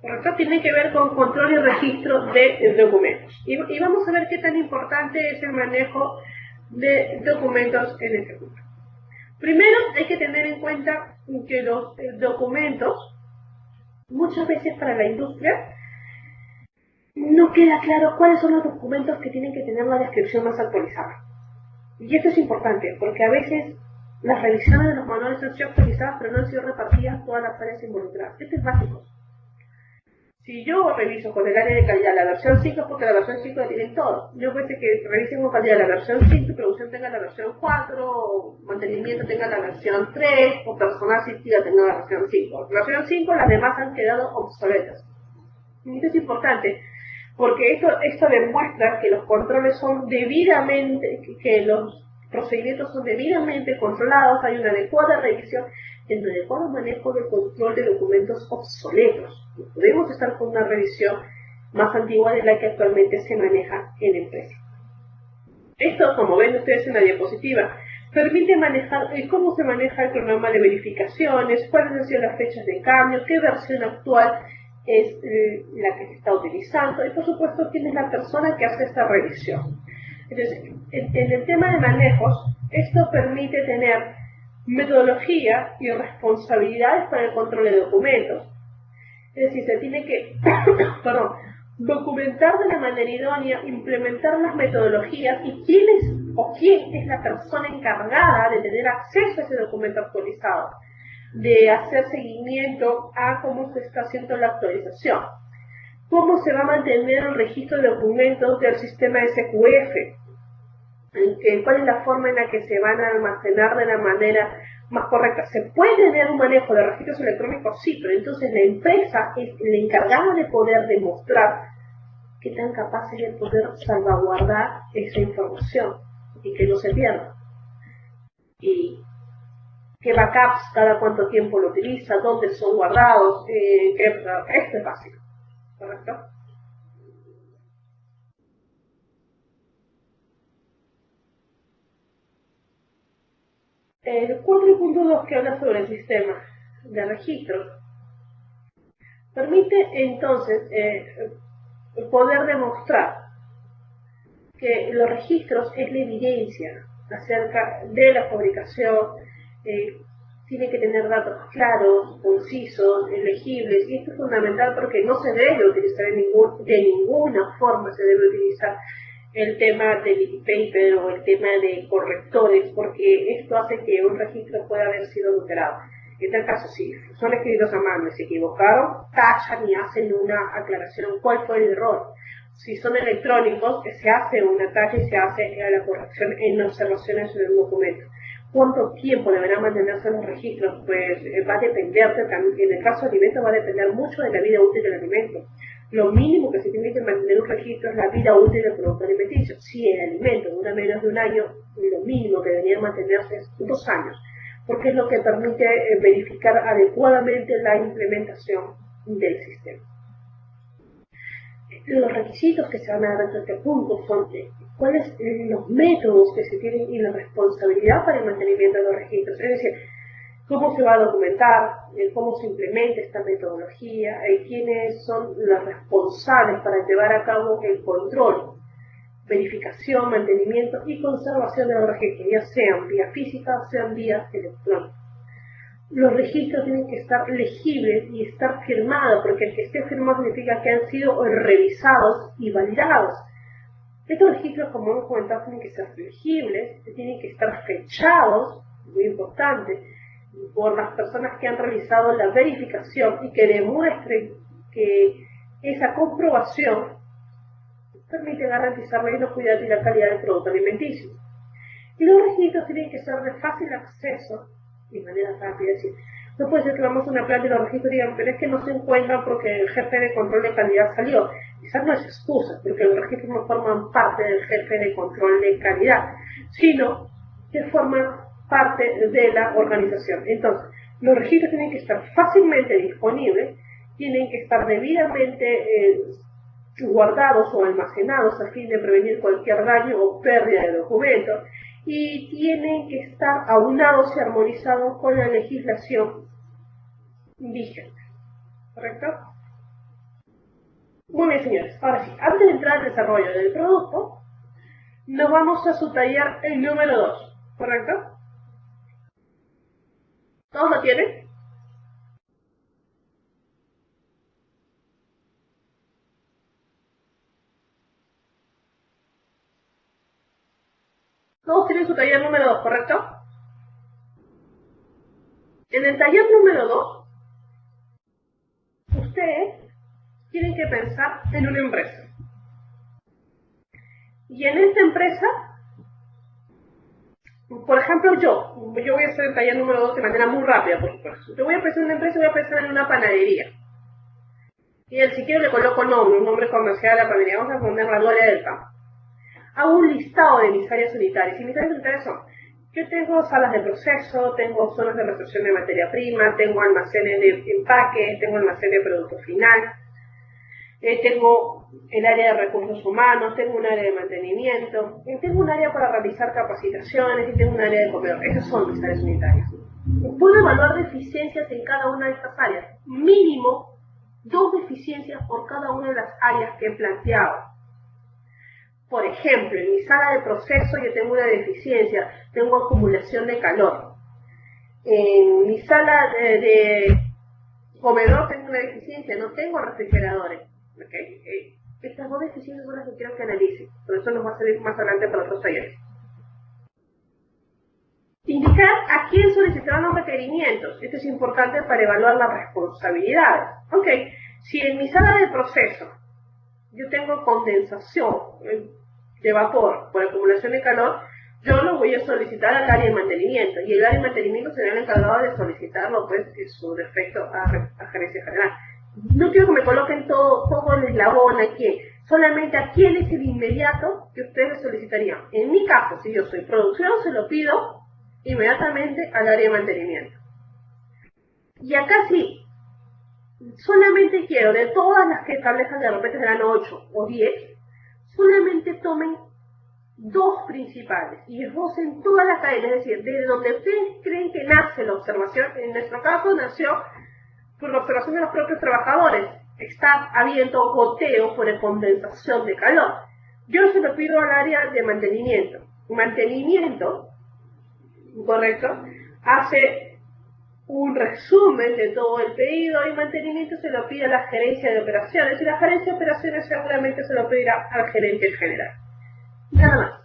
por acá tiene que ver con control y registro de documentos. Y vamos a ver qué tan importante es el manejo de documentos en este punto. Primero, hay que tener en cuenta que los documentos, muchas veces para la industria, no queda claro cuáles son los documentos que tienen que tener la descripción más actualizada. Y esto es importante, porque a veces las revisiones de los manuales han sido actualizadas, pero no han sido repartidas a todas las áreas involucradas. Esto es básico. Si yo reviso con el área de calidad la versión 5, es porque la versión 5 la tienen todos. Yo pensé que revisen con calidad la versión 5 y producción tenga la versión 4, o mantenimiento tenga la versión 3, o personal asistido tenga la versión 5. La versión 5, las demás han quedado obsoletas. Y esto es importante, porque esto demuestra que los controles son debidamente, que los procedimientos son debidamente controlados, hay una adecuada revisión, el adecuado manejo de control de documentos obsoletos. Podemos estar con una revisión más antigua de la que actualmente se maneja en la empresa. Esto, como ven ustedes en la diapositiva, permite manejar cómo se maneja el programa de verificaciones, cuáles han sido las fechas de cambio, qué versión actual es la que se está utilizando y por supuesto quién es la persona que hace esta revisión. Entonces, en el tema de manejos, esto permite tener metodología y responsabilidades para el control de documentos. Es decir, se tiene que documentar de la manera idónea, implementar las metodologías y quién es la persona encargada de tener acceso a ese documento actualizado, de hacer seguimiento a cómo se está haciendo la actualización, cómo se va a mantener el registro de documentos del sistema SQF, cuál es la forma en la que se van a almacenar de la manera más correcta. ¿Se puede tener un manejo de registros electrónicos? Sí, pero entonces la empresa es la encargada de poder demostrar qué tan capaz es de poder salvaguardar esa información y que no se pierda. Y qué backups, cada cuánto tiempo lo utiliza, dónde son guardados, esto es básico, ¿correcto? El 4.2 que habla sobre el sistema de registros permite entonces poder demostrar que los registros es la evidencia acerca de la fabricación, tiene que tener datos claros, concisos, legibles, y esto es fundamental porque no se debe utilizar de ninguna forma se debe utilizar el tema del paper o el tema de correctores, porque esto hace que un registro pueda haber sido adulterado. En tal caso, si son escritos a mano y se equivocaron, tachan y hacen una aclaración cuál fue el error. Si son electrónicos, se hace una tacha y se hace la corrección en observaciones en el documento. ¿Cuánto tiempo deberán mantenerse los registros? Pues va a depender, en el caso de alimentos va a depender mucho de la vida útil del alimento. Lo mínimo que se tiene que mantener un registro es la vida útil del producto alimenticio. Si el alimento dura menos de un año, lo mínimo que debería mantenerse es 2 años, porque es lo que permite verificar adecuadamente la implementación del sistema. Los requisitos que se van a dar dentro de este punto son cuáles son los métodos que se tienen y la responsabilidad para el mantenimiento de los registros, es decir, cómo se va a documentar, cómo se implementa esta metodología, quiénes son los responsables para llevar a cabo el control, verificación, mantenimiento y conservación de los registros, ya sean vía física o sean vía electrónica. Los registros tienen que estar legibles y estar firmados, porque el que esté firmado significa que han sido revisados y validados. Estos registros, como hemos comentado, tienen que ser legibles, tienen que estar fechados, muy importante, por las personas que han realizado la verificación y que demuestren que esa comprobación permite garantizar la inocuidad y la calidad del producto alimenticio. Y los registros tienen que ser de fácil acceso de manera rápida. Es decir, no puede ser que vamos a una planta y los registros digan, pero es que no se encuentran porque el jefe de control de calidad salió. Quizás no es excusa, porque los registros no forman parte del jefe de control de calidad, sino que forman parte de la organización. Entonces, los registros tienen que estar fácilmente disponibles, tienen que estar debidamente guardados o almacenados a fin de prevenir cualquier daño o pérdida de documentos, y tienen que estar aunados y armonizados con la legislación vigente. ¿Correcto? Muy bien, señores. Ahora sí, antes de entrar al desarrollo del producto, nos vamos a subrayar el número 2. ¿Correcto? ¿Todos lo tienen? Todos tienen su taller número 2, ¿correcto? En el taller número 2, ustedes tienen que pensar en una empresa. Y en esta empresa, por ejemplo, yo voy a hacer el taller número 2 de manera muy rápida, por supuesto. Yo voy a pensar en una empresa, voy a pensar en una panadería. Y si quiero le coloco un nombre comercial a la panadería, vamos a poner la Gloria del Campo. Hago un listado de mis áreas unitarias. Y mis áreas unitarias son, yo tengo salas de proceso, tengo zonas de recepción de materia prima, tengo almacenes de empaque, tengo almacenes de producto final. tengo el área de recursos humanos, tengo un área de mantenimiento, tengo un área para realizar capacitaciones y tengo un área de comedor. Esas son mis áreas unitarias. Puedo evaluar deficiencias en cada una de estas áreas. Mínimo 2 deficiencias por cada una de las áreas que he planteado. Por ejemplo, en mi sala de proceso yo tengo una deficiencia, tengo acumulación de calor. En mi sala de comedor tengo una deficiencia, no tengo refrigeradores. Okay. Estas 2 deficiencias son las que quiero que analice, pero eso nos va a servir más adelante para otros talleres. Indicar a quién solicitarán los requerimientos. Esto es importante para evaluar las responsabilidades. Ok, si en mi sala de proceso yo tengo condensación de vapor por acumulación de calor, yo lo voy a solicitar al área de mantenimiento, y el área de mantenimiento será el encargado de solicitarlo, pues, en su defecto a gerencia general. No quiero que me coloquen todo el eslabón aquí, solamente a quién es el inmediato que ustedes solicitarían. En mi caso, si yo soy producción, se lo pido inmediatamente al área de mantenimiento. Y acá sí, solamente quiero, de todas las que establezcan, de repente serán 8 o 10, solamente tomen 2 principales y esbocen toda la cadena, es decir, desde donde ustedes creen que nace la observación. En nuestro caso nació por la observación de los propios trabajadores. Está habiendo goteo por condensación de calor. Yo se lo pido al área de mantenimiento. Mantenimiento, correcto, hace un resumen de todo el pedido, y mantenimiento se lo pide a la gerencia de operaciones, y la gerencia de operaciones seguramente se lo pedirá al gerente general. Nada más.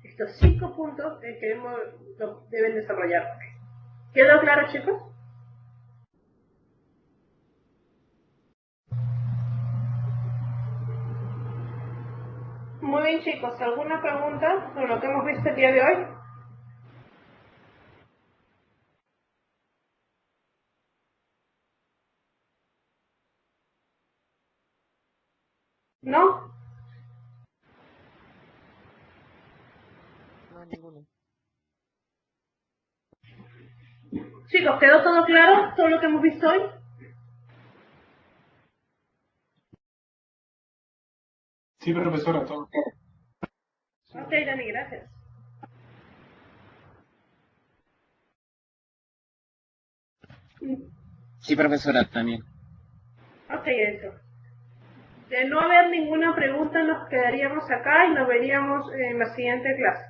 Estos 5 puntos que deben desarrollar. ¿Quedó claro, chicos? Muy bien, chicos. ¿Alguna pregunta sobre lo que hemos visto el día de hoy? ¿No? No, ninguno. Chicos, ¿quedó todo claro? ¿Todo lo que hemos visto hoy? Sí, profesora, todo claro. Ok, Dani, gracias. Sí, profesora, también. Ok, eso. De no haber ninguna pregunta, nos quedaríamos acá y nos veríamos en la siguiente clase.